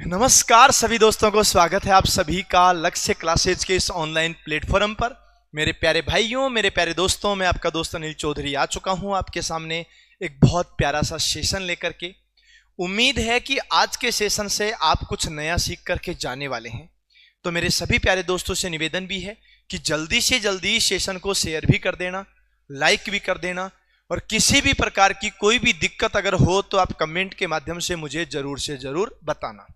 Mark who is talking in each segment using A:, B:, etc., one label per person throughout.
A: नमस्कार सभी दोस्तों को, स्वागत है आप सभी का लक्ष्य क्लासेज के इस ऑनलाइन प्लेटफॉर्म पर। मेरे प्यारे भाइयों, मेरे प्यारे दोस्तों, मैं आपका दोस्त अनिल चौधरी आ चुका हूं आपके सामने एक बहुत प्यारा सा सेशन लेकर के। उम्मीद है कि आज के सेशन से आप कुछ नया सीख करके जाने वाले हैं। तो मेरे सभी प्यारे दोस्तों से निवेदन भी है कि जल्दी से जल्दी सेशन को शेयर भी कर देना, लाइक भी कर देना, और किसी भी प्रकार की कोई भी दिक्कत अगर हो तो आप कमेंट के माध्यम से मुझे जरूर से जरूर बताना।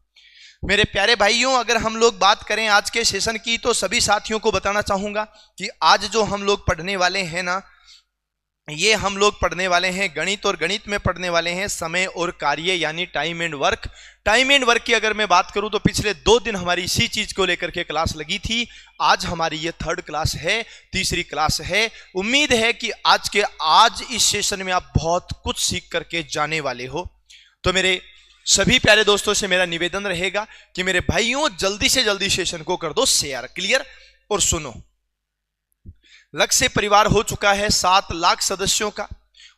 A: मेरे प्यारे भाइयों, अगर हम लोग बात करें आज के सेशन की तो सभी साथियों को बताना चाहूंगा कि आज जो हम लोग पढ़ने वाले हैं ना, ये हम लोग पढ़ने वाले हैं गणित, और गणित में पढ़ने वाले हैं समय और कार्य यानी time and work. Time and work की अगर मैं बात करूं तो पिछले 2 दिन हमारी इसी चीज को लेकर के क्लास लगी थी। आज हमारी ये 3rd क्लास है, तीसरी क्लास है। उम्मीद है कि आज इस सेशन में आप बहुत कुछ सीख करके जाने वाले हो। तो मेरे सभी प्यारे दोस्तों से मेरा निवेदन रहेगा कि मेरे भाइयों जल्दी से जल्दी सेशन को कर दो शेयर, क्लियर। और सुनो, लक्ष्य परिवार हो चुका है 7 लाख सदस्यों का,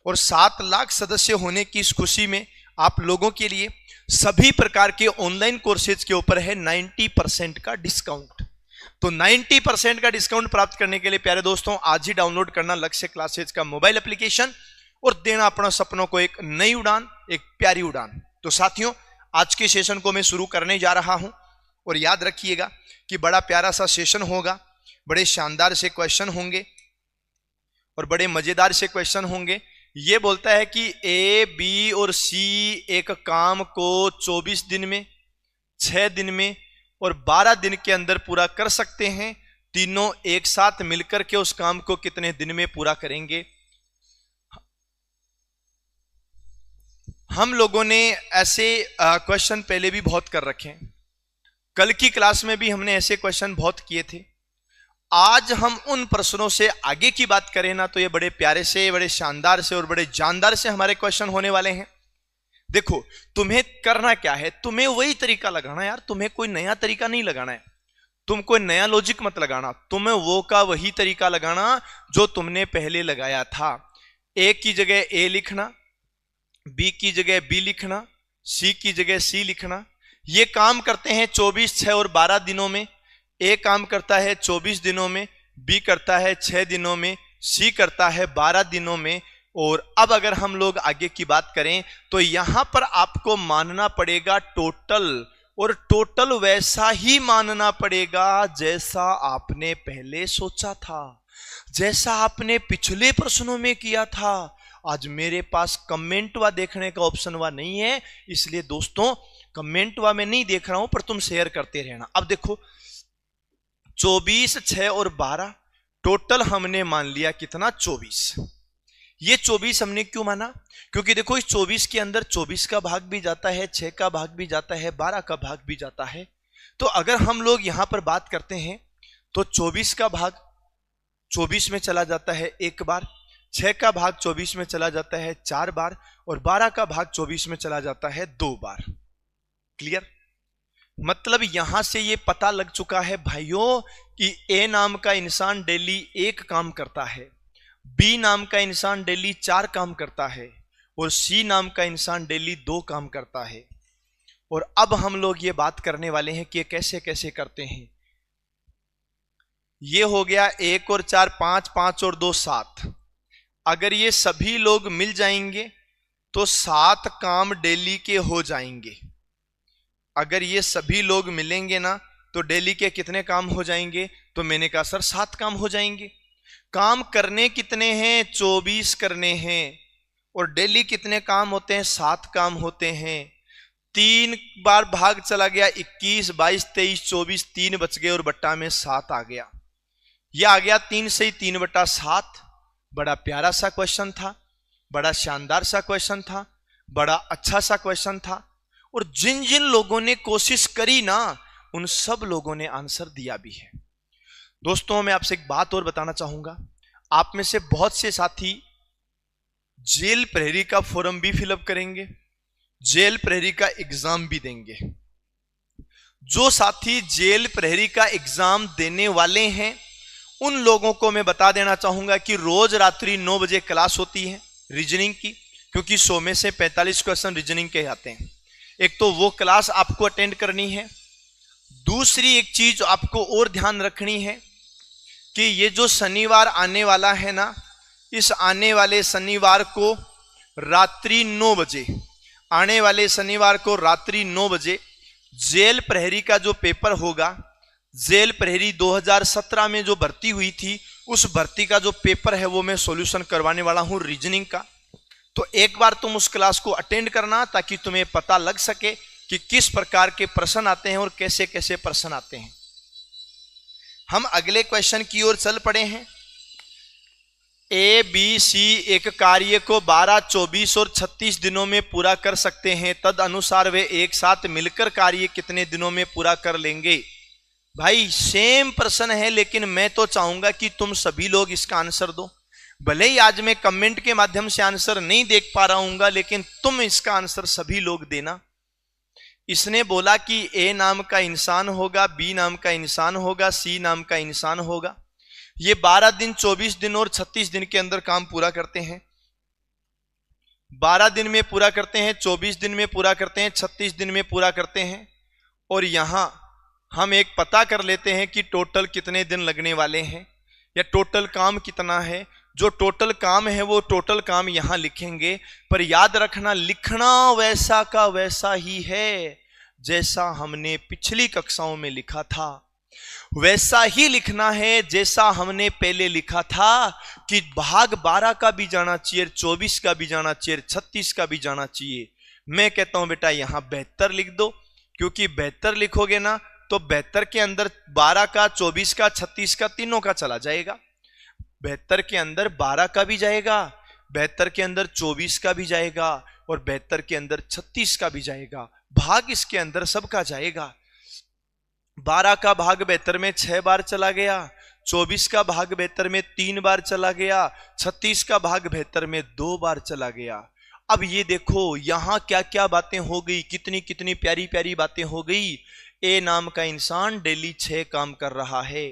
A: और 7 लाख सदस्य होने की इस खुशी में आप लोगों के लिए सभी प्रकार के ऑनलाइन कोर्सेज के ऊपर है 90% का डिस्काउंट। तो 90% का डिस्काउंट प्राप्त करने के लिए प्यारे दोस्तों आज ही डाउनलोड करना लक्ष्य क्लासेज का मोबाइल एप्लीकेशन और देना अपना सपनों को एक नई उड़ान, एक प्यारी उड़ान। तो साथियों, आज के सेशन को मैं शुरू करने जा रहा हूं, और याद रखिएगा कि बड़ा प्यारा सा सेशन होगा, बड़े शानदार से क्वेश्चन होंगे और बड़े मजेदार से क्वेश्चन होंगे। ये बोलता है कि ए, बी और सी एक काम को 24 दिन में, 6 दिन में और 12 दिन के अंदर पूरा कर सकते हैं। तीनों एक साथ मिलकर के उस काम को कितने दिन में पूरा करेंगे? हम लोगों ने ऐसे क्वेश्चन पहले भी बहुत कर रखे हैं। कल की क्लास में भी हमने ऐसे क्वेश्चन बहुत किए थे। आज हम उन प्रश्नों से आगे की बात करें ना, तो ये बड़े प्यारे से, बड़े शानदार से और बड़े जानदार से हमारे क्वेश्चन होने वाले हैं। देखो, तुम्हें करना क्या है, तुम्हें वही तरीका लगाना है यार। तुम्हें कोई नया तरीका नहीं लगाना है, तुम कोई नया लॉजिक मत लगाना, तुम्हें वो का वही तरीका लगाना जो तुमने पहले लगाया था। ए की जगह ए लिखना, बी की जगह बी लिखना, सी की जगह सी लिखना। ये काम करते हैं 24, 6 और 12 दिनों में। ए काम करता है 24 दिनों में, बी करता है 6 दिनों में, सी करता है 12 दिनों में। और अब अगर हम लोग आगे की बात करें तो यहां पर आपको मानना पड़ेगा टोटल, और टोटल वैसा ही मानना पड़ेगा जैसा आपने पहले सोचा था, जैसा आपने पिछले प्रश्नों में किया था। आज मेरे पास कमेंट वा देखने का ऑप्शन वा नहीं है, इसलिए दोस्तों कमेंट वा मैं नहीं देख रहा हूं, पर तुम शेयर करते रहना। अब देखो, 24, 6 और 12 टोटल हमने मान लिया कितना? 24। ये 24 हमने क्यों माना? क्योंकि देखो, इस 24 के अंदर 24 का भाग भी जाता है, 6 का भाग भी जाता है, 12 का भाग भी जाता है। तो अगर हम लोग यहां पर बात करते हैं तो 24 का भाग 24 में चला जाता है 1 बार, 6 का भाग 24 में चला जाता है 4 बार, और 12 का भाग 24 में चला जाता है 2 बार। क्लियर? मतलब यहां से ये पता लग चुका है भाइयों कि ए नाम का इंसान डेली 1 काम करता है, बी नाम का इंसान डेली 4 काम करता है, और सी नाम का इंसान डेली 2 काम करता है। और अब हम लोग ये बात करने वाले हैं कि कैसे कैसे करते हैं। ये हो गया 1 और 4 5, 5 और 2 7। अगर ये सभी लोग मिल जाएंगे तो 7 काम डेली के हो जाएंगे। अगर ये सभी लोग मिलेंगे ना तो डेली के कितने काम हो जाएंगे? तो मैंने कहा सर 7 काम हो जाएंगे। काम करने कितने हैं? 24 करने हैं। और डेली कितने काम होते हैं? 7 काम होते हैं। 3 बार भाग चला गया, 21, 22, 23, 24, 3 बच गए और बट्टा में 7 आ गया। यह आ गया 3 से 3/7। बड़ा प्यारा सा क्वेश्चन था, बड़ा शानदार सा क्वेश्चन था, बड़ा अच्छा सा क्वेश्चन था। और जिन जिन लोगों ने कोशिश करी ना, उन सब लोगों ने आंसर दिया भी है। दोस्तों, मैं आपसे एक बात और बताना चाहूंगा। आप में से बहुत से साथी जेल प्रहरी का फॉर्म भी फिलअप करेंगे, जेल प्रहरी का एग्जाम भी देंगे। जो साथी जेल प्रहरी का एग्जाम देने वाले हैं उन लोगों को मैं बता देना चाहूंगा कि रोज रात्रि 9 बजे क्लास होती है रीजनिंग की, क्योंकि 100 में से 45 क्वेश्चन रीजनिंग के आते हैं। एक तो वो क्लास आपको अटेंड करनी है, दूसरी एक चीज आपको और ध्यान रखनी है कि ये जो शनिवार आने वाला है ना, इस आने वाले शनिवार को रात्रि 9 बजे, आने वाले शनिवार को रात्रि 9 बजे जेल प्रहरी का जो पेपर होगा, जेल प्रहरी 2017 में जो भर्ती हुई थी, उस भर्ती का जो पेपर है वो मैं सॉल्यूशन करवाने वाला हूं रीजनिंग का। तो एक बार तुम उस क्लास को अटेंड करना ताकि तुम्हें पता लग सके कि किस प्रकार के प्रश्न आते हैं और कैसे कैसे प्रश्न आते हैं। हम अगले क्वेश्चन की ओर चल पड़े हैं। ए बी सी एक कार्य को 12, 24 और 36 दिनों में पूरा कर सकते हैं, तद अनुसार वे एक साथ मिलकर कार्य कितने दिनों में पूरा कर लेंगे। भाई सेम प्रश्न है, लेकिन मैं तो चाहूंगा कि तुम सभी लोग इसका आंसर दो। भले ही आज मैं कमेंट के माध्यम से आंसर नहीं देख पा रहा हूंगा, लेकिन तुम इसका आंसर सभी लोग देना। इसने बोला कि ए नाम का इंसान होगा, बी नाम का इंसान होगा, सी नाम का इंसान होगा। ये 12 दिन, 24 दिन और 36 दिन के अंदर काम पूरा करते हैं। 12 दिन में पूरा करते हैं, 24 दिन में पूरा करते हैं, 36 दिन में पूरा करते हैं। और यहां हम एक पता कर लेते हैं कि टोटल कितने दिन लगने वाले हैं या टोटल काम कितना है। जो टोटल काम है वो टोटल काम यहां लिखेंगे, पर याद रखना लिखना वैसा का वैसा ही है जैसा हमने पिछली कक्षाओं में लिखा था। वैसा ही लिखना है जैसा हमने पहले लिखा था कि भाग 12 का भी जाना चाहिए, 24 का भी जाना चाहिए, 36 का भी जाना चाहिए। मैं कहता हूं बेटा यहां 72 लिख दो, क्योंकि 72 लिखोगे ना तो 72 के अंदर 12 का, 24 का, 36 का, तीनों का चला जाएगा। 72 के अंदर 12 का भी जाएगा, 72 के अंदर 24 का भी जाएगा और 72 के अंदर 36 का भी जाएगा। भाग इसके अंदर सबका जाएगा। 12 का भाग 72 में 6 बार चला गया, 24 का भाग 72 में 3 बार चला गया, 36 का भाग 72 में 2 बार चला गया। अब ये देखो यहां क्या क्या बातें हो गई, कितनी कितनी प्यारी प्यारी बातें हो गई। ए नाम का इंसान डेली 6 काम कर रहा है,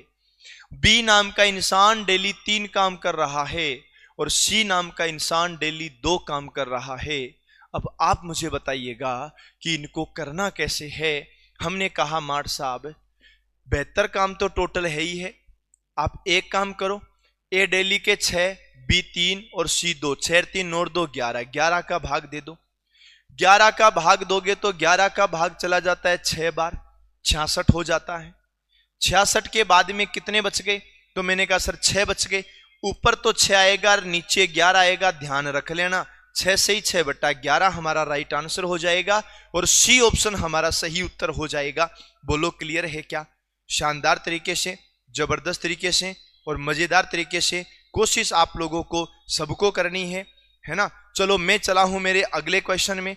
A: बी नाम का इंसान डेली 3 काम कर रहा है और सी नाम का इंसान डेली 2 काम कर रहा है। अब आप मुझे बताइएगा कि इनको करना कैसे है। हमने कहा मार साहब 72 काम तो टोटल है ही है, आप एक काम करो, ए डेली के 6, बी 3 और सी 2, 6 3 और 2 11, 11 का भाग दे दो। 11 का भाग दोगे तो 11 का भाग चला जाता है 6 बार, 66 हो जाता है। 66 के बाद में कितने बच गए, तो मैंने कहा सर 6 बच गए। ऊपर तो 6 आएगा, नीचे 11 आएगा, ध्यान रख लेना 6 से ही 6/11 हमारा राइट आंसर हो जाएगा और सी ऑप्शन हमारा सही उत्तर हो जाएगा। बोलो क्लियर है क्या? शानदार तरीके से, जबरदस्त तरीके से और मजेदार तरीके से कोशिश आप लोगों को सबको करनी है ना। चलो मैं चला हूं मेरे अगले क्वेश्चन में।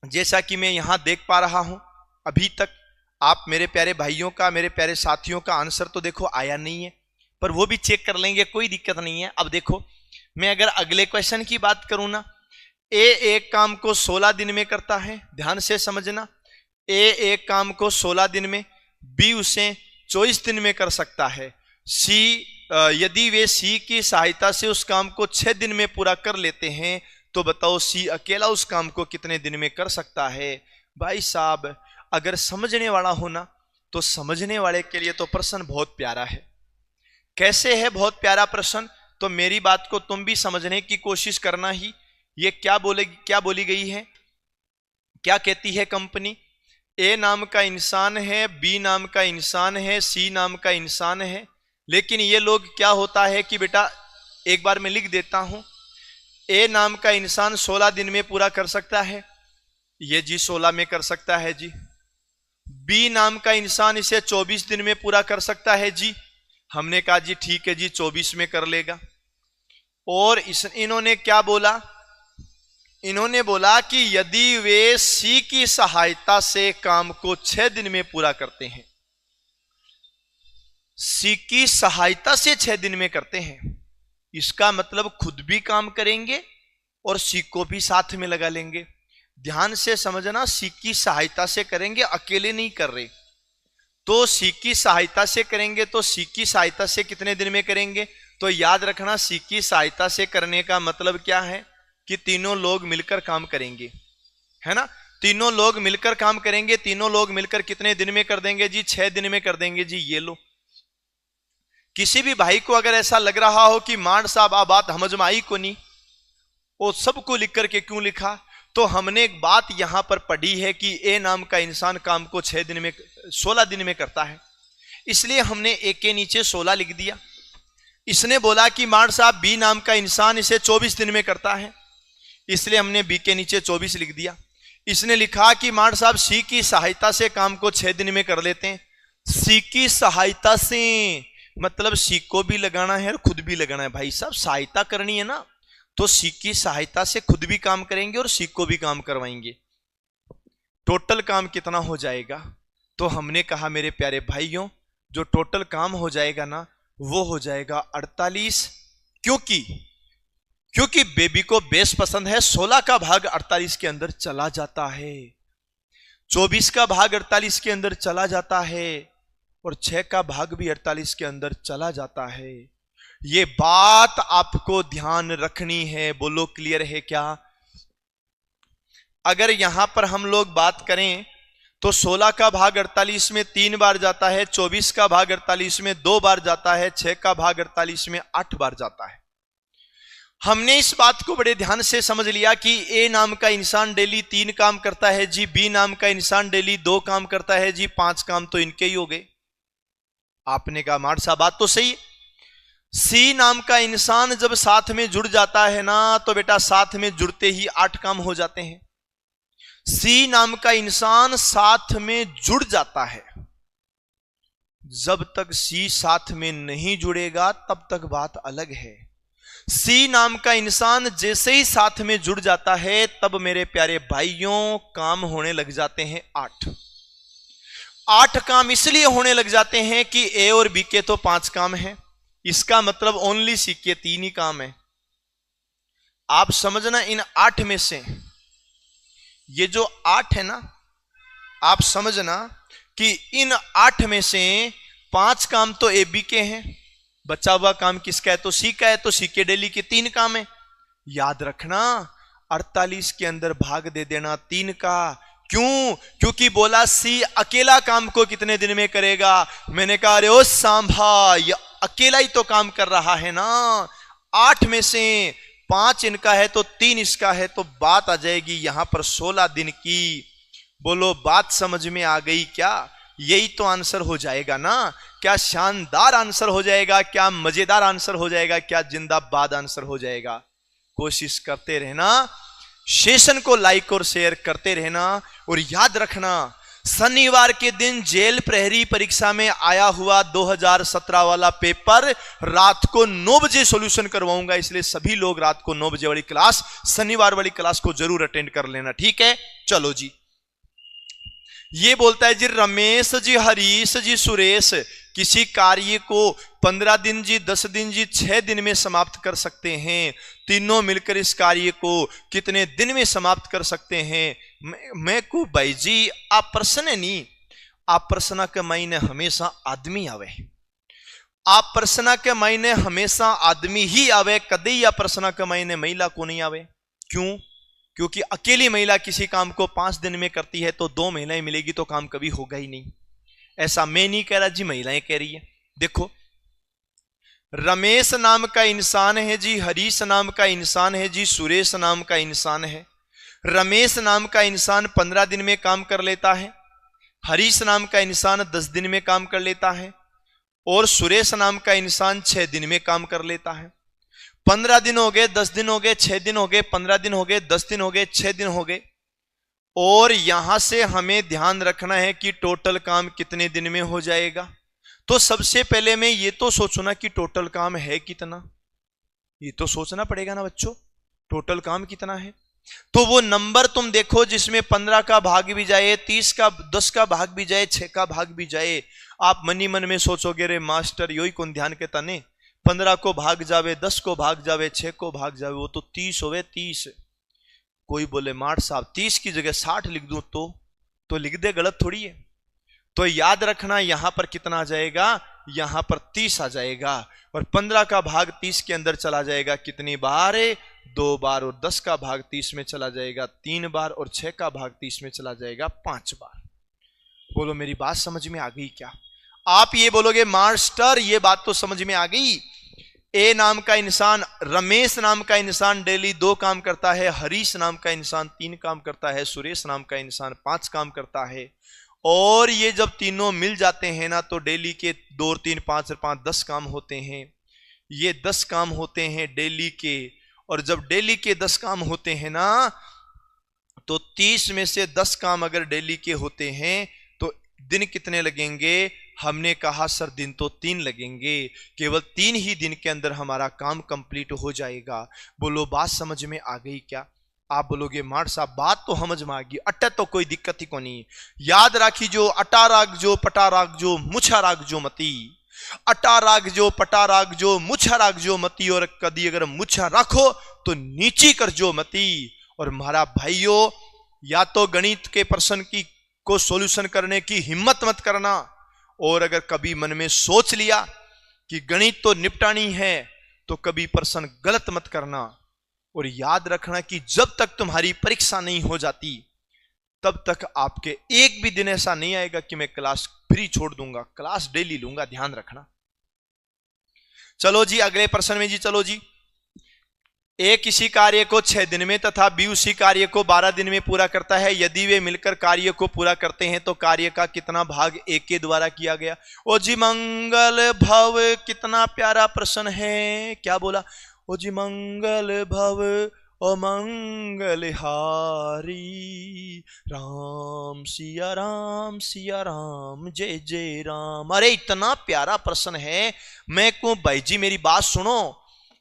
A: जैसा कि मैं यहां देख पा रहा हूं अभी तक आप मेरे प्यारे भाइयों का, मेरे प्यारे साथियों का आंसर तो देखो आया नहीं है, पर वो भी चेक कर लेंगे, कोई दिक्कत नहीं है। अब देखो मैं अगर अगले क्वेश्चन की बात करूं ना, ए एक काम को 16 दिन में करता है, ध्यान से समझना। ए एक काम को 16 दिन में, बी उसे 24 दिन में कर सकता है, सी यदि वे सी की सहायता से उस काम को 6 दिन में पूरा कर लेते हैं तो बताओ सी अकेला उस काम को कितने दिन में कर सकता है। भाई साहब अगर समझने वाला हो ना तो समझने वाले के लिए तो प्रश्न बहुत प्यारा है। कैसे है बहुत प्यारा प्रश्न, तो मेरी बात को तुम भी समझने की कोशिश करना ही। ये क्या बोली गई है, क्या कहती है कंपनी? ए नाम का इंसान है, बी नाम का इंसान है, सी नाम का इंसान है, लेकिन ये लोग क्या होता है कि बेटा एक बार मैं लिख देता हूं। ए नाम का इंसान 16 दिन में पूरा कर सकता है, ये जी 16 में कर सकता है जी। बी नाम का इंसान इसे 24 दिन में पूरा कर सकता है जी। हमने कहा जी ठीक है जी 24 में कर लेगा। और इन्होंने क्या बोला, इन्होंने बोला कि यदि वे सी की सहायता से काम को 6 दिन में पूरा करते हैं, सी की सहायता से 6 दिन में करते हैं, इसका मतलब खुद भी काम करेंगे और सी को भी साथ में लगा लेंगे। ध्यान से समझना, सी की सहायता से करेंगे, अकेले नहीं कर रहे। तो सी की सहायता से करेंगे तो सी की सहायता से कितने दिन में करेंगे, तो याद रखना सी की सहायता से करने का मतलब क्या है कि तीनों लोग मिलकर काम करेंगे, है ना। तीनों लोग मिलकर काम करेंगे, तीनों लोग मिलकर कितने दिन में कर देंगे जी? 6 दिन में कर देंगे जी। ये लो, किसी भी भाई को अगर ऐसा लग रहा हो कि मांड साहब आ बात समझ में आई को नहीं, वो सबको लिख करके क्यों लिखा? तो हमने एक बात यहां पर पढ़ी है कि ए नाम का इंसान काम को 16 दिन में करता है, इसलिए हमने ए के नीचे 16 लिख दिया। इसने बोला कि मांड साहब बी नाम का इंसान इसे 24 दिन में करता है, इसलिए हमने बी के नीचे 24 लिख दिया। इसने लिखा कि मांड साहब सी की सहायता से काम को 6 दिन में कर लेते हैं। सी की सहायता से मतलब सी को भी लगाना है और खुद भी लगाना है। भाई साहब सहायता करनी है ना, तो सी की सहायता से खुद भी काम करेंगे और सी को भी काम करवाएंगे। टोटल काम कितना हो जाएगा? तो हमने कहा मेरे प्यारे भाइयों, जो टोटल काम हो जाएगा ना वो हो जाएगा 48, क्योंकि बेबी को बेस पसंद है। 16 का भाग 48 के अंदर चला जाता है, 24 का भाग 48 के अंदर चला जाता है और 6 का भाग भी 48 के अंदर चला जाता है। ये बात आपको ध्यान रखनी है। बोलो क्लियर है क्या? अगर यहां पर हम लोग बात करें तो 16 का भाग 48 में 3 बार जाता है, 24 का भाग 48 में 2 बार जाता है, 6 का भाग 48 में 8 बार जाता है। हमने इस बात को बड़े ध्यान से समझ लिया कि ए नाम का इंसान डेली 3 काम करता है जी, बी नाम का इंसान डेली 2 काम करता है जी, 5 काम तो इनके ही हो गए। आपने कहा मार साहब बात तो सही है। सी नाम का इंसान जब साथ में जुड़ जाता है ना तो बेटा साथ में जुड़ते ही 8 काम हो जाते हैं। सी नाम का इंसान साथ में जुड़ जाता है, जब तक सी साथ में नहीं जुड़ेगा तब तक बात अलग है। सी नाम का इंसान जैसे ही साथ में जुड़ जाता है तब मेरे प्यारे भाइयों काम होने लग जाते हैं 8 काम इसलिए होने लग जाते हैं कि ए और बी के तो 5 काम हैं, इसका मतलब ओनली सी के 3 ही काम है। आप समझना, इन 8 में से ये जो 8 है ना, आप समझना कि इन 8 में से 5 काम तो ए बी के हैं, बचा हुआ काम किसका है? तो सी का है, तो सी के डेली के 3 काम है। याद रखना 48 के अंदर भाग दे देना 3 का। क्यों? क्योंकि बोला सी अकेला काम को कितने दिन में करेगा। मैंने कहा अरे ओ सांभा, ये अकेला ही तो काम कर रहा है ना। 8 में से 5 इनका है तो 3 इसका है, तो बात आ जाएगी यहां पर 16 दिन की। बोलो बात समझ में आ गई क्या? यही तो आंसर हो जाएगा ना। क्या शानदार आंसर हो जाएगा, क्या मजेदार आंसर हो जाएगा, क्या जिंदाबाद आंसर हो जाएगा। कोशिश करते रहना, सेशन को लाइक और शेयर करते रहना। और याद रखना शनिवार के दिन जेल प्रहरी परीक्षा में आया हुआ 2017 वाला पेपर रात को 9 बजे सॉल्यूशन करवाऊंगा, इसलिए सभी लोग रात को 9 बजे वाली क्लास, शनिवार वाली क्लास को जरूर अटेंड कर लेना, ठीक है। चलो जी, ये बोलता है जी रमेश जी, हरीश जी, सुरेश किसी कार्य को 15 दिन जी, 10 दिन जी, 6 दिन में समाप्त कर सकते हैं। तीनों मिलकर इस कार्य को कितने दिन में समाप्त कर सकते हैं? मैं को भाई जी आप प्रश्न नहीं, आप प्रश्न के मायने हमेशा आदमी आवे, आप प्रश्न के मायने हमेशा आदमी ही आवे, कभी या प्रश्न के मायने महिला को नहीं आवे। क्यों? क्योंकि अकेली महिला किसी काम को 5 दिन में करती है तो 2 महिलाएं मिलेगी तो काम कभी होगा ही नहीं। ऐसा मैं नहीं कह रहा जी, महिलाएं कह रही है। देखो रमेश नाम का इंसान है जी, हरीश नाम का इंसान है जी, सुरेश नाम का इंसान है। रमेश नाम का इंसान 15 दिन में काम कर लेता है, हरीश नाम का इंसान 10 दिन में काम कर लेता है और सुरेश नाम का इंसान 6 दिन में काम कर लेता है। 15 दिन हो गए, 10 दिन हो गए, 6 दिन हो गए, 15 दिन हो गए, 10 दिन हो गए, 6 दिन हो गए। और यहां से हमें ध्यान रखना है कि टोटल काम कितने दिन में हो जाएगा। तो सबसे पहले मैं ये तो सोचना कि टोटल काम है कितना, ये तो सोचना पड़ेगा ना बच्चों, टोटल काम कितना है। तो वो नंबर तुम देखो जिसमें 15 का भाग भी जाए, 30 का 10 का भाग भी जाए, 6 का भाग भी जाए। आप मनी मन में सोचोगे रे मास्टर योही कौन ध्यान के तने, 15 को भाग जावे, 10 को भाग जावे, 6 को भाग जावे, वो तो 30 होवे 30। कोई बोले मार साहब 30 की जगह 60 लिख दूं तो लिख दे, गलत थोड़ी है। तो याद रखना यहां पर कितना आ जाएगा, यहां पर 30 आ जाएगा और 15 का भाग 30 के अंदर चला जाएगा कितनी बार? 2 बार। और 10 का भाग 30 में चला जाएगा 3 बार और 6 का भाग 30 में चला जाएगा 5 बार। बोलो मेरी बात समझ में आ गई क्या? आप ये बोलोगे मास्टर ये बात तो समझ में आ गई, ए नाम का इंसान, रमेश नाम का इंसान डेली 2 काम करता है, हरीश नाम का इंसान 3 काम करता है, सुरेश नाम का इंसान 5 काम करता है, और ये जब तीनों मिल जाते हैं ना तो डेली के 2 और 3 5 और 5 10 काम होते हैं। ये 10 काम होते हैं डेली के, और जब डेली के 10 काम होते हैं ना तो 30 में से 10 काम अगर डेली के होते हैं तो दिन कितने लगेंगे? हमने कहा सर दिन तो 3 लगेंगे, केवल 3 ही दिन के अंदर हमारा काम कंप्लीट हो जाएगा। बोलो बात समझ में आ गई क्या? आप बोलोगे मार साहब बात तो समझ में आ गई, अट्टा तो कोई दिक्कत ही को नहीं। याद राखी जो अटा राग जो पटा राग जो मुछा राग जो मती, अटा राग जो पटा राग जो मुछा राग जो मती, और कदी अगर मुछा राखो तो नीची कर जो मती। और हमारा भाइयों या तो गणित के प्रश्न की को सॉल्यूशन करने की हिम्मत मत करना, और अगर कभी मन में सोच लिया कि गणित तो निपटानी है तो कभी प्रश्न गलत मत करना। और याद रखना कि जब तक तुम्हारी परीक्षा नहीं हो जाती तब तक आपके एक भी दिन ऐसा नहीं आएगा कि मैं क्लास फ्री छोड़ दूंगा, क्लास डेली लूंगा, ध्यान रखना। चलो जी अगले प्रश्न में जी, चलो जी। ए किसी कार्य को 6 दिन में तथा बी उसी कार्य को 12 दिन में पूरा करता है। यदि वे मिलकर कार्य को पूरा करते हैं तो कार्य का कितना भाग ए के द्वारा किया गया? ओ जी मंगल भव, कितना प्यारा प्रश्न है। क्या बोला? ओ जी मंगल भव ओ मंगल हारी, राम सिया राम जय जय राम। अरे इतना प्यारा प्रश्न है। मैं कहूं भाई जी मेरी बात सुनो,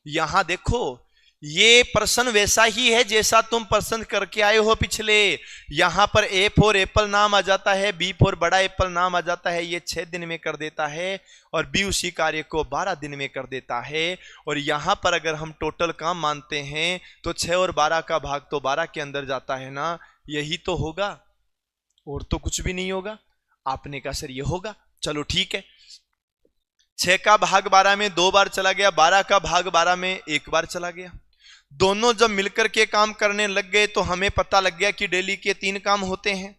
A: यहां देखो ये प्रश्न वैसा ही है जैसा तुम प्रश्न करके आए हो पिछले। यहां पर ए फॉर एप्पल नाम आ जाता है, बी फॉर बड़ा एप्पल नाम आ जाता है, ये 6 दिन में कर देता है, और बी उसी कार्य को 12 दिन में कर देता है। और यहां पर अगर हम टोटल काम मानते हैं तो 6 और 12 का भाग तो 12 के अंदर जाता है ना, यही तो होगा और तो कुछ भी नहीं होगा। आपने कहा सर ये होगा, चलो ठीक है। 6 का भाग 12 में 2 बार चला गया, 12 का भाग 12 में 1 बार चला गया। दोनों जब मिलकर के काम करने लग गए तो हमें पता लग गया कि डेली के 3 काम होते हैं।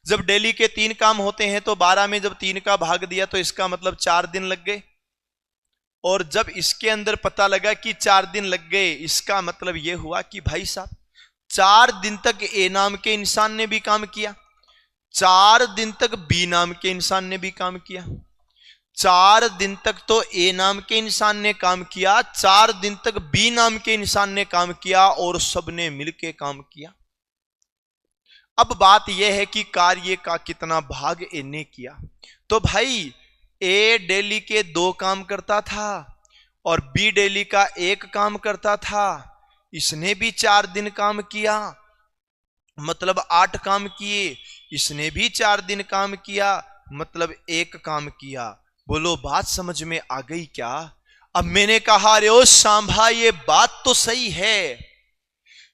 A: जब डेली के 3 काम होते हैं तो 12 में जब 3 का भाग दिया तो इसका मतलब 4 दिन लग गए। और जब इसके अंदर पता लगा कि 4 दिन लग गए, इसका मतलब यह हुआ कि भाई साहब 4 दिन तक ए नाम के इंसान ने भी काम किया, 4 दिन तक बी नाम के इंसान ने भी काम किया, 4 दिन तक तो ए नाम के इंसान ने काम किया, 4 दिन तक बी नाम के इंसान ने काम किया, और सबने मिलके काम किया। अब बात यह है कि कार्य का कितना भाग ए ने किया। तो भाई ए डेली के 2 काम करता था और बी डेली का 1 काम करता था, इसने भी 4 दिन काम किया, मतलब 8 काम किए। इसने भी 4 दिन काम किया, मतलब 1 काम किया। बोलो बात समझ में आ गई क्या? अब मैंने कहा अरे ओ सांभा ये बात तो सही है,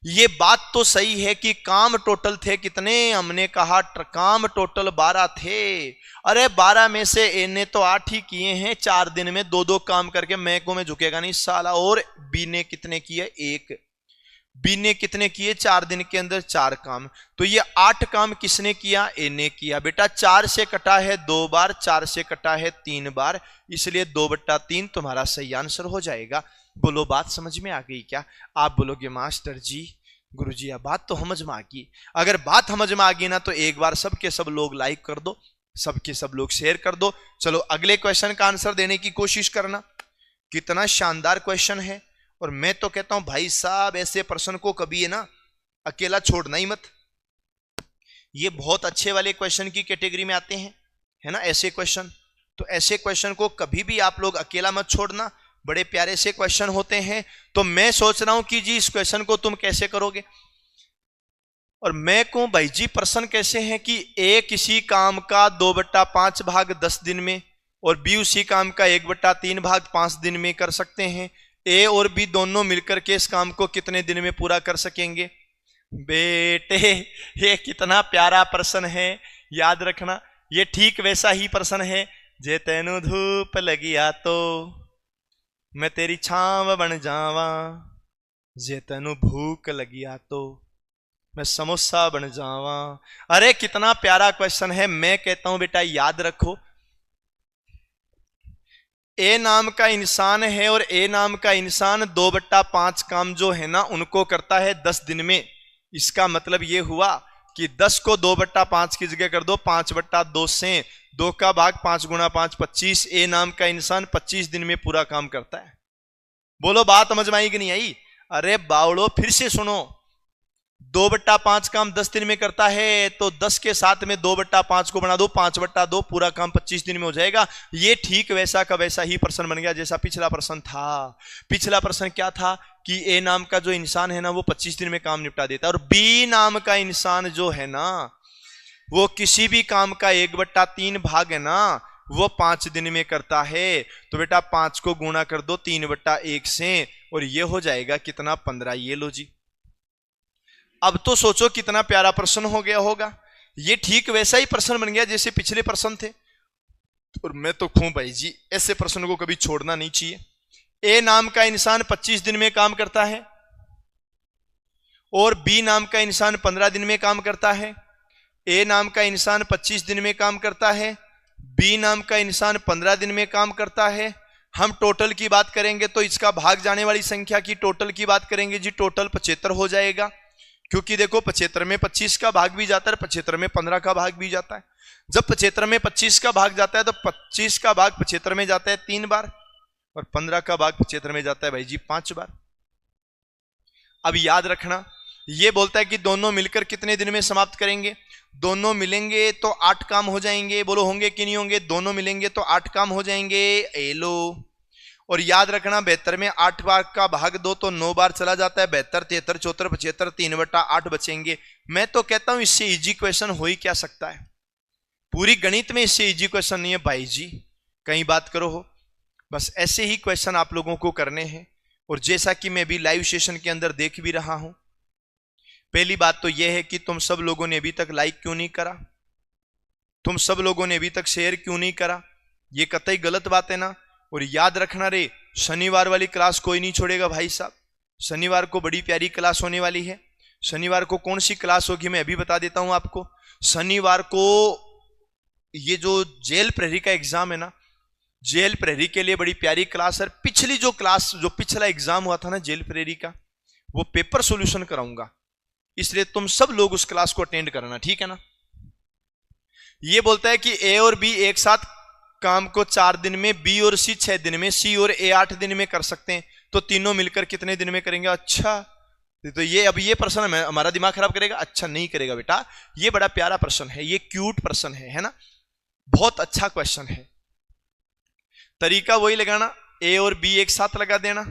A: ये बात तो सही है कि काम टोटल थे कितने? हमने कहा काम टोटल 12 थे। अरे 12 में से ए ने तो 8 ही किए हैं 4 दिन में, 2-2 काम करके। मैं को में झुकेगा नहीं साला। और बी ने कितने किए? 1। बी ने कितने किए? 4 दिन के अंदर 4 काम। तो ये 8 काम किसने किया? ए ने किया। बेटा 4 से कटा है 2 बार, 4 से कटा है 3 बार, इसलिए 2/3 तुम्हारा सही आंसर हो जाएगा। बोलो बात समझ में आ गई क्या? आप बोलोगे मास्टर जी गुरुजी अब बात तो समझ में आ गई। अगर बात समझ में आ गई ना तो एक बार सबके सब लोग लाइक कर दो, सबके सब लोग शेयर कर दो। चलो अगले क्वेश्चन का आंसर देने की कोशिश करना। कितना शानदार क्वेश्चन है, और मैं तो कहता हूं भाई साहब ऐसे प्रश्न को कभी है ना अकेला छोड़ना ही मत। ये बहुत अच्छे वाले क्वेश्चन की कैटेगरी में आते हैं, है ना ऐसे क्वेश्चन। तो ऐसे क्वेश्चन को कभी भी आप लोग अकेला मत छोड़ना, बड़े प्यारे से क्वेश्चन होते हैं। तो मैं सोच रहा हूं कि जी इस क्वेश्चन को तुम कैसे करोगे, और मैं कहूं भाई जी प्रश्न कैसे हैं कि ए किसी काम का 2/5 भाग 10 दिन में, और बी उसी काम का 1/3 भाग 5 दिन में कर सकते हैं। ए और बी दोनों मिलकर के इस काम को कितने दिन में पूरा कर सकेंगे? बेटे ये कितना प्यारा प्रश्न है, याद रखना ये ठीक वैसा ही प्रश्न है जे तैनू धूप लगिया तो मैं तेरी छांव बन जावा, जे तैनू भूख लगिया तो मैं समोसा बन जावा। अरे कितना प्यारा क्वेश्चन है। मैं कहता हूं बेटा याद रखो, ए नाम का इंसान है और ए नाम का इंसान 2/5 काम जो है ना उनको करता है 10 दिन में। इसका मतलब ये हुआ कि 10 को 2/5 की जगह कर दो 5/2 से 2 का भाग 5 गुणा 5 25। ए नाम का इंसान 25 दिन में पूरा काम करता है। बोलो बात समझ में आई कि नहीं आई? अरे बावड़ो फिर से सुनो, 2/5 काम 10 दिन में करता है तो 10 के साथ में 2/5 को बना दो 5/2, पूरा काम 25 दिन में हो जाएगा। ये ठीक वैसा का वैसा ही प्रश्न बन गया जैसा पिछला प्रश्न था। पिछला प्रश्न क्या था कि ए नाम का जो इंसान है ना वो 25 दिन में काम निपटा देता है, और बी नाम का इंसान जो है ना वो किसी भी काम का 1/3 भाग है ना वो 5 दिन में करता है। तो बेटा 5 को गुणा कर दो 3/1 से और ये हो जाएगा कितना 15। ये लो जी। अब तो सोचो कितना प्यारा प्रश्न हो गया होगा। ये ठीक वैसा ही प्रश्न बन गया जैसे पिछले प्रश्न थे। और मैं तो कहूं भाई जी ऐसे प्रश्न को कभी छोड़ना नहीं चाहिए। ए नाम का इंसान 25 दिन में काम करता है और बी नाम का इंसान 15 दिन में काम करता है। ए नाम का इंसान 25 दिन में काम करता है, बी नाम का इंसान 15 दिन में काम करता है। हम टोटल की बात करेंगे तो इसका भाग जाने वाली संख्या की टोटल की बात करेंगे जी, टोटल 75 हो जाएगा। क्योंकि देखो 75 में 25 का भाग भी जाता है, 75 में 15 का भाग भी जाता है। जब 75 में 25 का भाग जाता है तो 25 का भाग 75 में जाता है 3 बार और 15 का भाग 75 में जाता है भाई जी 5 बार। अब याद रखना ये बोलता है कि दोनों मिलकर कितने दिन में समाप्त करेंगे। दोनों मिलेंगे तो 8 काम हो जाएंगे। बोलो होंगे कि नहीं होंगे? दोनों मिलेंगे तो 8 काम हो जाएंगे। ए लो। और याद रखना 72 में 8 बार का भाग दो तो 9 बार चला जाता है। 72 73 74 75 3/8 बचेंगे। मैं तो कहता हूं इससे इजी क्वेश्चन हो ही क्या सकता है। पूरी गणित में इससे इजी क्वेश्चन नहीं है भाई जी, कहीं बात करो हो। बस ऐसे ही क्वेश्चन आप लोगों को करने हैं। और जैसा कि मैं भी लाइव सेशन के अंदर देख भी रहा हूं, पहली बात तो यह है कि तुम सब लोगों ने अभी तक लाइक क्यों नहीं करा, तुम सब लोगों ने अभी तक शेयर क्यों नहीं करा? ये कतई गलत बात है ना। और याद रखना रे, शनिवार वाली क्लास कोई नहीं छोड़ेगा भाई साहब। शनिवार को बड़ी प्यारी क्लास होने वाली है। शनिवार को कौन सी क्लास होगी मैं अभी बता देता हूं आपको। शनिवार को ये जो जेल प्रहरी का एग्जाम है ना, जेल प्रहरी के लिए बड़ी प्यारी क्लास है। पिछली जो क्लास जो पिछला एग्जाम हुआ था ना जेल प्रहरी का, वो पेपर सॉल्यूशन कराऊंगा, इसलिए तुम सब लोग उस क्लास को अटेंड करना, ठीक है ना। ये बोलता है कि ए और बी एक साथ काम को 4 दिन में, बी और सी 6 दिन में, सी और ए 8 दिन में कर सकते हैं। तो तीनों मिलकर कितने दिन में करेंगे? अच्छा, तो ये अब ये प्रश्न हमारा दिमाग खराब करेगा? अच्छा नहीं करेगा बेटा, ये बड़ा प्यारा प्रश्न है, ये क्यूट प्रश्न है ना, बहुत अच्छा क्वेश्चन है। तरीका वही लगाना, ए और बी एक साथ लगा देना,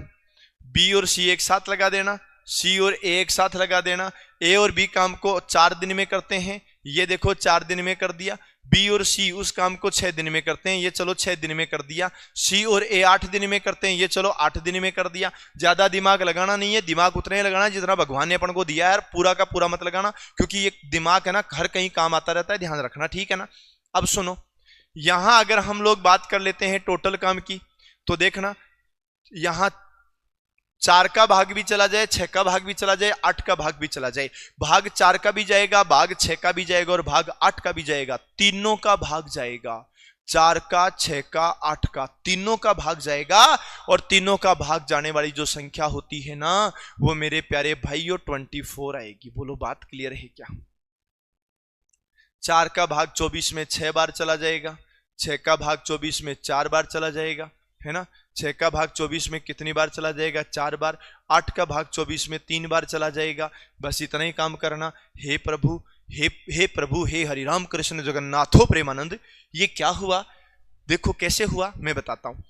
A: बी और सी एक साथ लगा देना, सी और ए एक साथ लगा देना। ए और बी काम को 4 दिन में करते हैं, ये देखो 4 दिन में कर दिया। बी और सी उस काम को 6 दिन में करते हैं, ये चलो 6 दिन में कर दिया। सी और ए 8 दिन में करते हैं, ये चलो 8 दिन में कर दिया। ज्यादा दिमाग लगाना नहीं है, दिमाग उतना ही लगाना जितना भगवान ने अपन को दिया है, पूरा का पूरा मत लगाना, क्योंकि ये दिमाग है ना हर कहीं काम आता रहता है, ध्यान रखना, ठीक है ना। अब सुनो, यहां अगर हम लोग बात कर लेते हैं टोटल काम की, तो देखना यहां 4 का भाग भी चला जाए, 6 का भाग भी चला जाए, 8 का भाग भी चला जाए। भाग 4 का भी जाएगा, भाग 6 का भी जाएगा और भाग 8 का भी जाएगा। तीनों का भाग जाएगा, 4 का, 6 का, 8 का, तीनों का भाग जाएगा। और तीनों का भाग जाने वाली जो संख्या होती है ना, वो मेरे प्यारे भाइयों 24 आएगी। बोलो बात क्लियर है क्या? 4 का भाग 24 में 6 बार चला जाएगा, 6 का भाग 24 में 4 बार चला जाएगा, है ना। 6 का भाग 24 में कितनी बार चला जाएगा? 4 बार। 8 का भाग 24 में 3 बार चला जाएगा। बस इतना ही काम करना। हे प्रभु, हे प्रभु, हे हरिराम कृष्ण जगन्नाथो प्रेमानंद। ये क्या हुआ? देखो कैसे हुआ, मैं बताता हूं।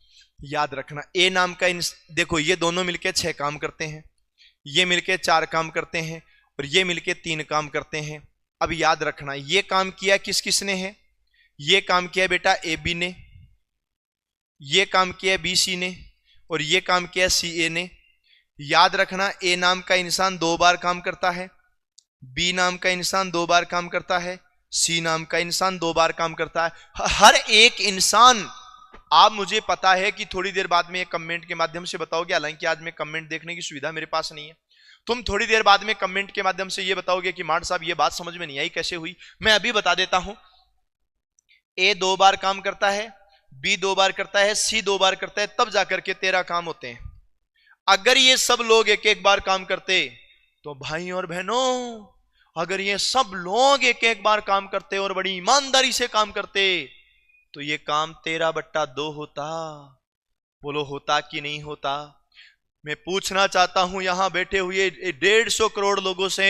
A: याद रखना, ए नाम का देखो ये दोनों मिलके 6 काम करते हैं, ये मिलके 4 काम करते हैं और ये मिलके 3 काम करते हैं। अब याद रखना, ये काम किया किस किसने है? ये काम किया बेटा ए बी ने, ये काम किया बी सी ने और ये काम किया सी ए ने। याद रखना, ए नाम का इंसान 2 बार काम करता है, बी नाम का इंसान 2 बार काम करता है, सी नाम का इंसान 2 बार काम करता है। हर एक इंसान, आप मुझे पता है कि थोड़ी देर बाद में एक कमेंट के माध्यम से बताओगे, हालांकि आज मैं कमेंट देखने की सुविधा मेरे पास नहीं है। तुम थोड़ी देर बाद में कमेंट के माध्यम से ये बताओगे कि मार्ट साहब ये बात समझ में नहीं आई, कैसे हुई। मैं अभी बता देता हूं। ए 2 बार काम करता है, बी 2 बार करता है, सी 2 बार करता है, तब जाकर के 13 काम होते हैं। अगर ये सब लोग एक एक बार काम करते तो भाई और बहनों, अगर ये सब लोग एक एक बार काम करते और बड़ी ईमानदारी से काम करते तो ये काम 13/2 होता। बोलो होता कि नहीं होता। मैं पूछना चाहता हूं यहां बैठे हुए 150 करोड़ लोगों से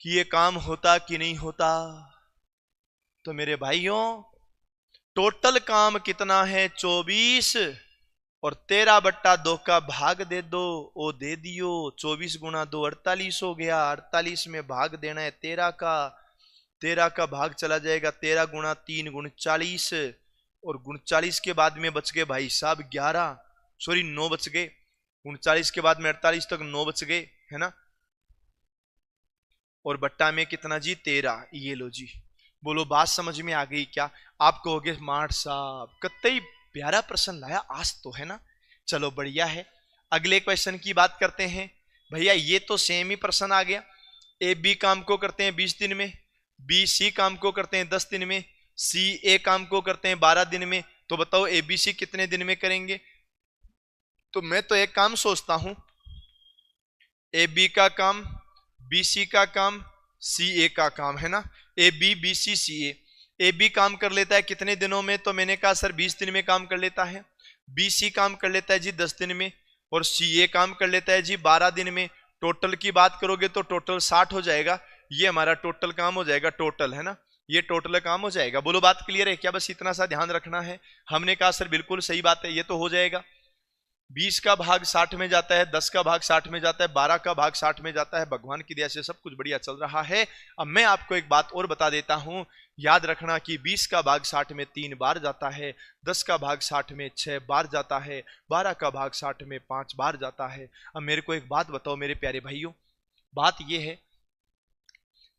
A: कि ये काम होता कि नहीं होता। तो मेरे भाइयों, टोटल काम कितना है? 24, और 13/2 का भाग दे दो, वो दे दियो। 24 गुणा 2 48 हो गया। 48 में भाग देना है 13 का, 13 का भाग चला जाएगा 13 गुणा 3 39, और 39 के बाद में बच गए भाई साहब 11, सॉरी 9 बच गए। 39 के बाद में 48 तक 9 बच गए, है ना। और बट्टा में कितना जी? 13। ये लो जी। बोलो बात समझ में आ गई क्या? आप कहोगे मार्ट साहब कतई प्यारा प्रश्न लाया आज तो, है ना। चलो बढ़िया है। अगले क्वेश्चन की बात करते हैं। भैया ये तो सेम ही प्रश्न आ गया। ए बी काम को करते हैं 20 दिन में, बी सी काम को करते हैं 10 दिन में, सी ए काम को करते हैं 12 दिन में। तो बताओ ए बी सी कितने दिन में करेंगे? तो मैं तो एक काम सोचता हूं, ए बी का काम, बी सी का काम, सी ए का काम, है ना। A B B C C A. A B काम कर लेता है कितने दिनों में? तो मैंने कहा सर 20 दिन में काम कर लेता है। बी सी काम कर लेता है जी 10 दिन में, और सी ए काम कर लेता है जी 12 दिन में। टोटल की बात करोगे तो टोटल 60 हो जाएगा। ये हमारा टोटल काम हो जाएगा, टोटल, है ना। ये टोटल काम हो जाएगा। बोलो बात क्लियर है क्या? बस इतना सा ध्यान रखना है। हमने कहा सर बिल्कुल सही बात है, ये तो हो जाएगा। 20 का भाग 60 में जाता है, 10 का भाग 60 में जाता है, 12 का भाग 60 में जाता है। भगवान की दया से सब कुछ बढ़िया चल रहा है। अब मैं आपको एक बात और बता देता हूं, याद रखना कि 20 का भाग 60 में 3 बार जाता है, 10 का भाग 60 में 6 बार जाता है, 12 का भाग 60 में 5 बार जाता है। अब मेरे को एक बात बताओ मेरे प्यारे भाइयों, बात यह है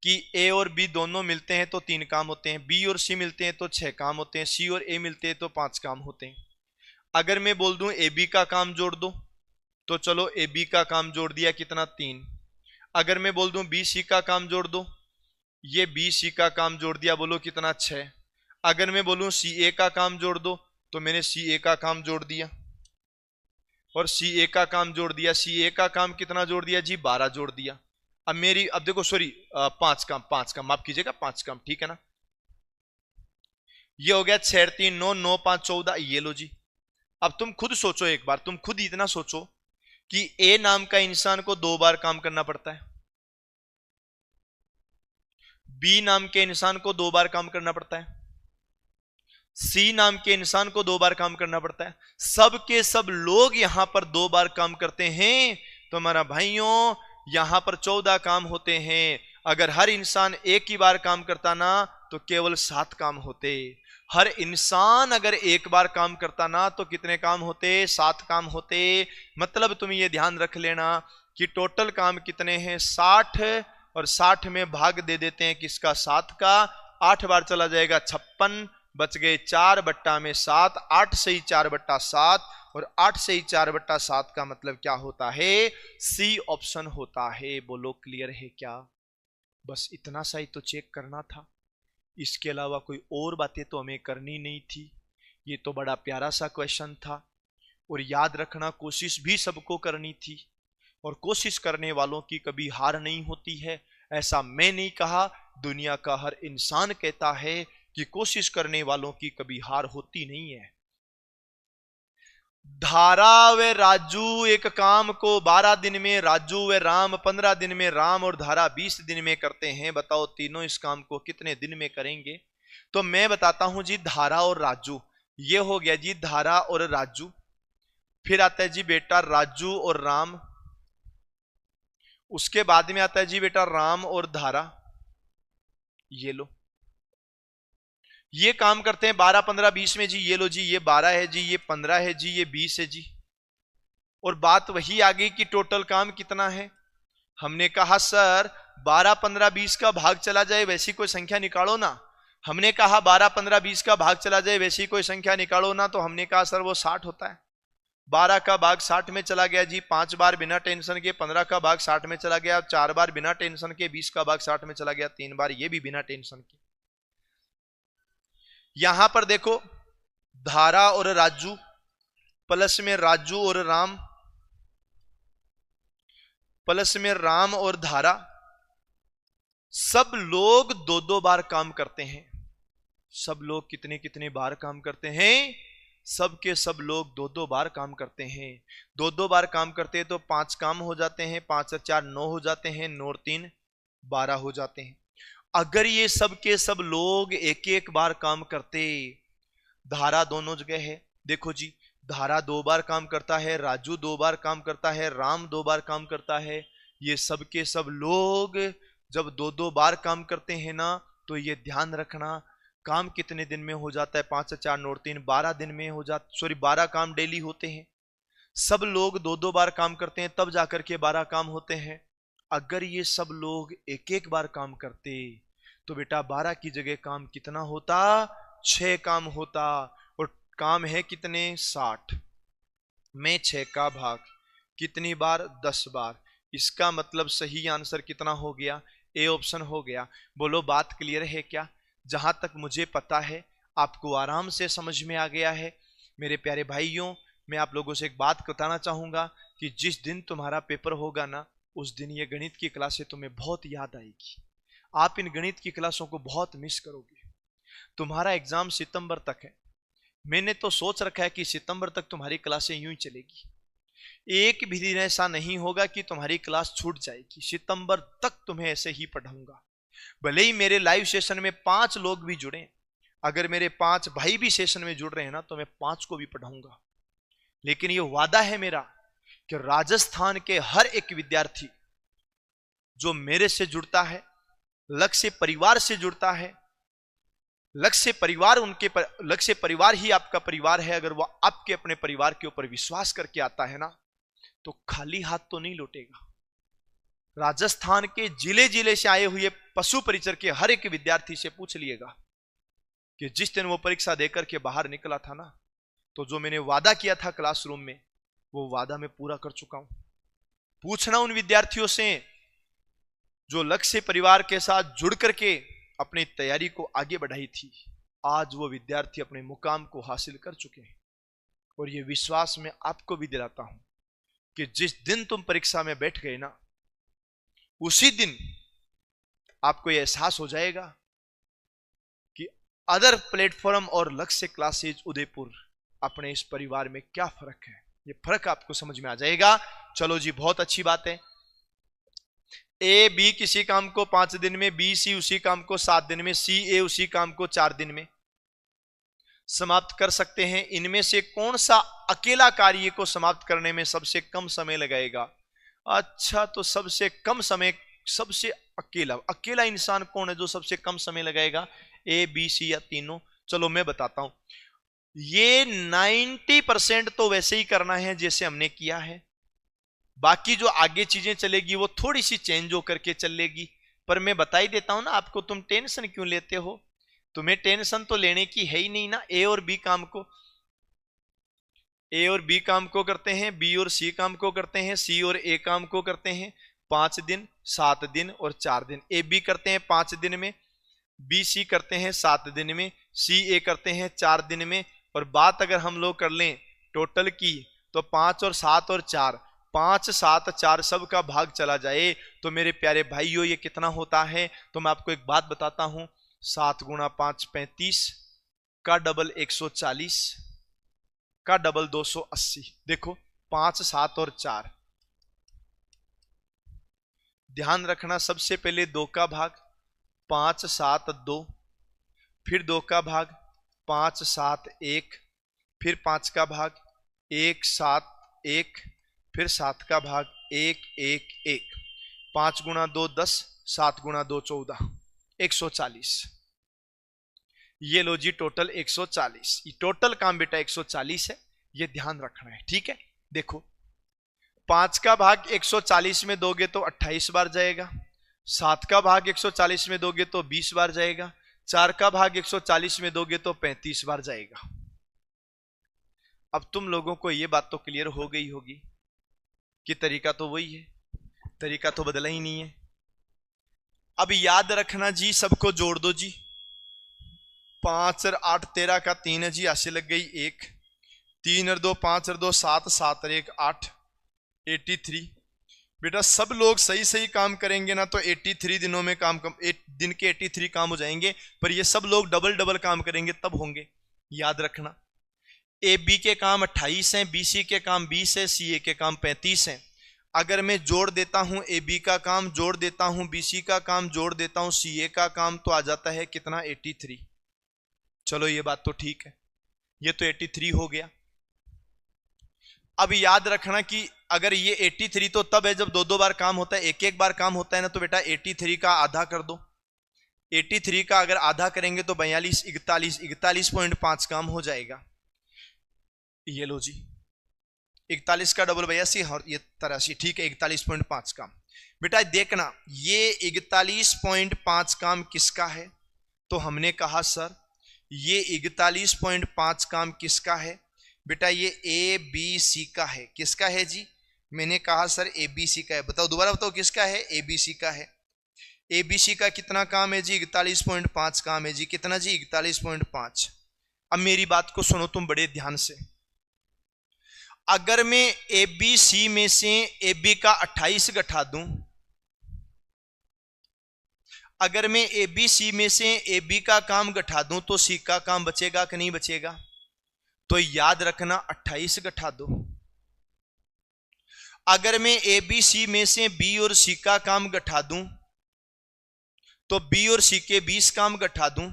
A: कि ए और बी दोनों मिलते हैं तो 3 काम होते हैं, बी और सी मिलते हैं तो 6 काम होते हैं, सी और ए मिलते हैं तो 5 काम होते हैं। अगर मैं बोल दूं ए बी का काम जोड़ दो, तो चलो ए बी का काम जोड़ दिया, कितना? 3। अगर मैं बोल दूं बी सी का काम जोड़ दो, ये बी सी का काम जोड़ दिया, बोलो कितना? 6। अगर मैं बोलूं सी ए का काम जोड़ दो, तो मैंने सी ए का काम जोड़ दिया, और सी ए का काम जोड़ दिया। सी ए का काम कितना जोड़ दिया जी? 12 जोड़ दिया। अब देखो सॉरी 5 काम, 5 काम माफ कीजिएगा, 5 काम, ठीक है ना। ये हो गया 6 3 9 9 5 14। ये लो जी। अब तुम खुद सोचो एक बार, तुम खुद इतना सोचो कि ए नाम का इंसान को 2 बार काम करना पड़ता है, बी नाम के इंसान को 2 बार काम करना पड़ता है, सी नाम के इंसान को 2 बार काम करना पड़ता है। सब के सब लोग यहां पर 2 बार काम करते हैं। तो हमारा भाइयों यहां पर 14 काम होते हैं। अगर हर इंसान एक ही बार काम करता ना तो केवल 7 काम होते। हर इंसान अगर एक बार काम करता ना तो कितने काम होते? 7 काम होते। मतलब तुम ये ध्यान रख लेना कि टोटल काम कितने हैं? 60, और 60 में भाग दे देते हैं किसका? 7 का। 8 बार चला जाएगा 56, बच गए 4/7। 8 से ही 4/7, और 8 से ही 4/7 का मतलब क्या होता है? सी ऑप्शन होता है। बोलो क्लियर है क्या? बस इतना सा ही तो चेक करना था, इसके अलावा कोई और बातें तो हमें करनी नहीं थी। ये तो बड़ा प्यारा सा क्वेश्चन था, और याद रखना कोशिश भी सबको करनी थी, और कोशिश करने वालों की कभी हार नहीं होती है। ऐसा मैं नहीं कहा, दुनिया का हर इंसान कहता है कि कोशिश करने वालों की कभी हार होती नहीं है। धारा व राजू एक काम को 12 दिन में, राजू व राम 15 दिन में, राम और धारा 20 दिन में करते हैं। बताओ तीनों इस काम को कितने दिन में करेंगे? तो मैं बताता हूं जी, धारा और राजू, ये हो गया जी धारा और राजू। फिर आता है जी बेटा राजू और राम, उसके बाद में आता है जी बेटा राम और धारा। ये लो, ये काम करते हैं 12 15 20 में जी। ये लो जी, ये 12 है जी, ये 15 है जी, ये 20 है जी। और बात वही आ गई कि टोटल काम कितना है। हमने कहा सर 12, 15, 20 का भाग चला जाए वैसी कोई संख्या निकालो ना। हमने कहा 12, 15, 20 का भाग चला जाए वैसी कोई संख्या निकालो ना, तो हमने कहा सर वो 60 होता है। 12 का भाग 60 में चला गया जी 5 बार बिना टेंशन के, 15 का भाग 60 में चला गया 4 बार बिना टेंशन के, 20 का भाग 60 में चला गया 3 बार, ये भी बिना टेंशन के। यहां पर देखो धारा और राजू प्लस में राजू और राम प्लस में राम और धारा, सब लोग 2-2 बार काम करते हैं। सब लोग कितने कितने बार काम करते हैं? सब के सब लोग 2-2 बार काम करते हैं। 2-2 बार काम करते हैं तो 5 काम हो जाते हैं, 5 और 4 9 हो जाते हैं, 9 और 3 12 हो जाते हैं। अगर ये सब के सब लोग एक एक बार काम करते, धारा दोनों जगह है, देखो जी धारा 2 बार काम करता है, राजू 2 बार काम करता है, राम 2 बार काम करता है। ये सब के सब लोग जब 2-2 बार काम करते हैं ना, तो ये ध्यान रखना काम कितने दिन में हो जाता है? 5 और 4 9 और 3 12 दिन में हो जाता, सॉरी 12 काम डेली होते हैं। सब लोग 2-2 बार काम करते हैं तब जाकर के 12 काम होते हैं। अगर ये सब लोग एक एक बार काम करते तो बेटा 12 की जगह काम कितना होता? 6 काम होता। और काम है कितने? 60 में 6 का भाग कितनी बार? 10 बार। इसका मतलब सही आंसर कितना हो गया? ए ऑप्शन हो गया। बोलो बात क्लियर है क्या? जहां तक मुझे पता है आपको आराम से समझ में आ गया है। मेरे प्यारे भाइयों, मैं आप लोगों से एक बात बताना चाहूंगा कि जिस दिन तुम्हारा पेपर होगा ना, उस दिन ये गणित की क्लासें तुम्हें बहुत याद आएगी। आप इन गणित की क्लासों को बहुत मिस करोगे। तुम्हारा एग्जाम सितंबर तक है। मैंने तो सोच रखा है कि सितंबर तक तुम्हारी क्लासें यूं ही चलेगी। एक भी दिन ऐसा नहीं होगा कि तुम्हारी क्लास छूट जाएगी। सितंबर तक तुम्हें ऐसे ही पढ़ाऊंगा। भले ही मेरे लाइव सेशन में 5 लोग भी जुड़े, अगर मेरे 5 भाई भी सेशन में जुड़ रहे हैं ना, तो मैं 5 को भी पढ़ाऊंगा। लेकिन ये वादा है मेरा कि राजस्थान के हर एक विद्यार्थी जो मेरे से जुड़ता है, लक्ष्य परिवार से जुड़ता है, लक्ष्य परिवार लक्ष्य परिवार ही आपका परिवार है। अगर वो आपके अपने परिवार के ऊपर विश्वास करके आता है ना, तो खाली हाथ तो नहीं लौटेगा। राजस्थान के जिले जिले से आए हुए पशु परिचर के हर एक विद्यार्थी से पूछ लिएगा कि जिस दिन वो परीक्षा देकर के बाहर निकला था ना, तो जो मैंने वादा किया था क्लासरूम में, वो वादा मैं पूरा कर चुका हूं। पूछना उन विद्यार्थियों से जो लक्ष्य परिवार के साथ जुड़ करके अपनी तैयारी को आगे बढ़ाई थी। आज वो विद्यार्थी अपने मुकाम को हासिल कर चुके हैं। और ये विश्वास मैं आपको भी दिलाता हूं कि जिस दिन तुम परीक्षा में बैठ गए ना, उसी दिन आपको यह एहसास हो जाएगा कि अदर प्लेटफॉर्म और लक्ष्य क्लासेज उदयपुर अपने इस परिवार में क्या फर्क है। ये फर्क आपको समझ में आ जाएगा। चलो जी, बहुत अच्छी बात है। ए बी किसी काम को 5 दिन में, बी सी उसी काम को 7 दिन में, सी ए उसी काम को 4 दिन में समाप्त कर सकते हैं। इनमें से कौन सा अकेला कार्य को समाप्त करने में सबसे कम समय लगाएगा? अच्छा, तो सबसे कम समय, सबसे अकेला इंसान कौन है जो सबसे कम समय लगाएगा? ए बी सी या तीनों? चलो मैं बताता हूं। ये 90% तो वैसे ही करना है जैसे हमने किया है। बाकी जो आगे चीजें चलेगी वो थोड़ी सी चेंज होकर के चलेगी। पर मैं बता ही देता हूं ना आपको, तुम टेंशन क्यों लेते हो? तुम्हें टेंशन तो लेने की है ही नहीं ना। ए और बी काम को करते हैं, बी और सी काम को करते हैं, सी और ए काम को करते हैं 5 दिन, 7 दिन और 4 दिन। ए बी करते हैं 5 दिन में, बी सी करते हैं 7 दिन में, सी ए करते हैं 4 दिन में। और बात अगर हम लोग कर लें टोटल की, तो 5 और 7 और 4, 5 7 4 सब का भाग चला जाए तो मेरे प्यारे भाइयों ये कितना होता है? तो मैं आपको एक बात बताता हूं। 7 गुणा 5 35 का डबल 140 का डबल 280। देखो 5 7 और 4, ध्यान रखना सबसे पहले 2 का भाग 5 7 2, फिर 2 का भाग 5 7 1, फिर 5 का भाग 1 7 1, फिर 7 का भाग 1 1 1। 5 गुणा 2 10, 7 गुणा 2 14, 140। ये लो जी टोटल 140। ये टोटल काम बेटा 140 है, ये ध्यान रखना है, ठीक है। देखो 5 का भाग 140 में दोगे तो 28 बार जाएगा, 7 का भाग 140 में दोगे तो 20 बार जाएगा, 4 का भाग 140 में दोगे तो 35 बार जाएगा। अब तुम लोगों को यह बात तो क्लियर हो गई होगी कि तरीका तो वही है, तरीका तो बदला ही नहीं है। अब याद रखना जी, सबको जोड़ दो जी। 5 और 8 13 का 3 है जी, ऐसे लग गई 1, 3 और 2 5 और 2 7, 7 और 1 8, 83। बेटा सब लोग सही सही काम करेंगे ना तो 83 दिनों में काम 8 दिन के 83 काम हो जाएंगे, पर ये सब लोग डबल डबल काम करेंगे तब होंगे। याद रखना, ए बी के काम 28 हैं, बी सी के काम 20 है, सी ए के काम 35 हैं। अगर मैं जोड़ देता हूं ए बी का काम, जोड़ देता हूं बी सी का काम, जोड़ देता हूं सी ए का काम, तो आ जाता है कितना 83। चलो ये बात तो ठीक है, ये तो 83 हो गया। अब याद रखना कि अगर ये 83 तो तब है जब दो दो बार काम होता है, एक एक बार काम होता है ना, तो बेटा 83 का आधा कर दो। 83 का अगर आधा करेंगे तो 42 41 41.5 काम हो जाएगा। ये लो जी, 41 का डबल 82 और ये 83, ठीक है 41.5 काम। बेटा देखना ये 41.5 काम किसका है, तो हमने कहा सर ये 41.5 काम किसका है। बेटा ये ए बी सी का है। किसका है जी, मैंने कहा सर ए बी सी का है। बताओ दोबारा बताओ किसका है, ए बी सी का है। ए बी सी का कितना काम है जी, 41.5 काम है जी। कितना जी, 41.5। अब मेरी बात को सुनो तुम बड़े ध्यान से। अगर मैं ए बी सी में से ए बी का 28 घटा दूं, अगर मैं ए बी सी में से ए बी का काम घटा दूं तो सी का काम बचेगा कि नहीं बचेगा। तो याद रखना 28 घटा दो। अगर मैं ए बी सी में से बी और सी का काम घटा दूं तो बी और सी के 20 काम घटा दूं।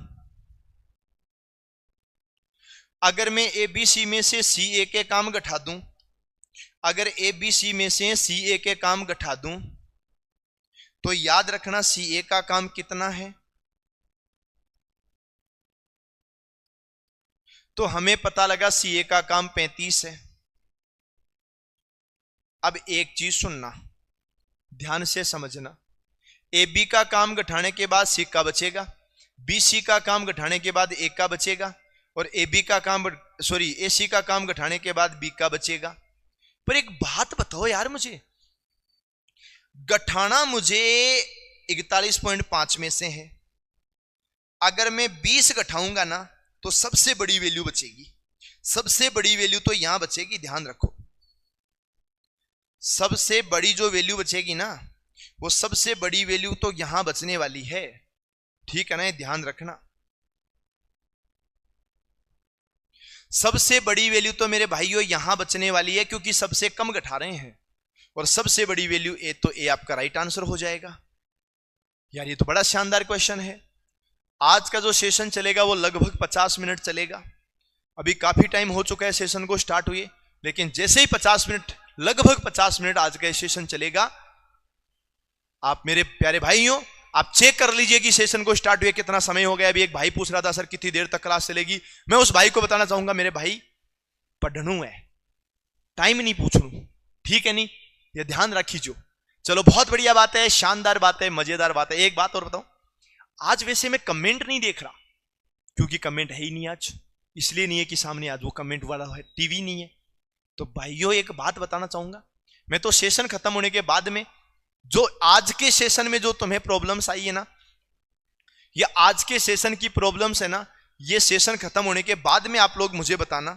A: अगर मैं ए बी सी में से सी ए के काम घटा दूं, अगर ए बी सी में से सी ए के काम घटा दूं तो याद रखना सी ए का काम कितना है। तो हमें पता लगा सी ए का काम 35 है। अब एक चीज सुनना, ध्यान से समझना, ए बी का काम घटाने के बाद सी का बचेगा, बी सी का काम घटाने के बाद ए का बचेगा, और ए बी का काम ए सी का काम घटाने के बाद बी का बचेगा। पर एक बात बताओ यार, मुझे घटाना मुझे 41.5 में से है। अगर मैं 20 घटाऊंगा ना तो सबसे बड़ी वैल्यू बचेगी। सबसे बड़ी वैल्यू तो यहां बचेगी, ध्यान रखो। सबसे बड़ी जो वैल्यू बचेगी ना, वो सबसे बड़ी वैल्यू तो यहां बचने वाली है, ठीक है ना, ध्यान रखना। सबसे बड़ी वैल्यू तो मेरे भाइयों यहां बचने वाली है, क्योंकि सबसे कम घटा रहे हैं, और सबसे बड़ी वैल्यू ए, तो ए आपका राइट आंसर हो जाएगा। यार ये तो बड़ा शानदार क्वेश्चन है। आज का जो सेशन चलेगा वो लगभग 50 मिनट चलेगा। अभी काफी टाइम हो चुका है सेशन को स्टार्ट हुए, लेकिन जैसे ही 50 मिनट, लगभग 50 मिनट आज का सेशन चलेगा, आप मेरे प्यारे भाइयों आप चेक कर लीजिए कि सेशन को स्टार्ट हुए कितना समय हो गया। अभी एक भाई पूछ रहा था सर कितनी देर तक क्लास चलेगी। मैं उस भाई को बताना चाहूंगा, मेरे भाई पढ़नू है, टाइम नहीं पूछनू, ठीक है नहीं, ये ध्यान रखिए। चलो बहुत बढ़िया बात है, शानदार बात है, मजेदार बात है। एक बात और बताऊं, आज वैसे मैं कमेंट नहीं देख रहा, क्योंकि कमेंट है ही नहीं आज, इसलिए नहीं है कि सामने आज वो कमेंट वाला है, टीवी नहीं है। तो भाइयों एक बात बताना चाहूंगा, मैं तो सेशन खत्म होने के बाद में जो आज के सेशन में जो तुम्हें प्रॉब्लम्स आई है ना, ये आज के सेशन की प्रॉब्लम्स है ना, ये सेशन खत्म होने के बाद में आप लोग मुझे बताना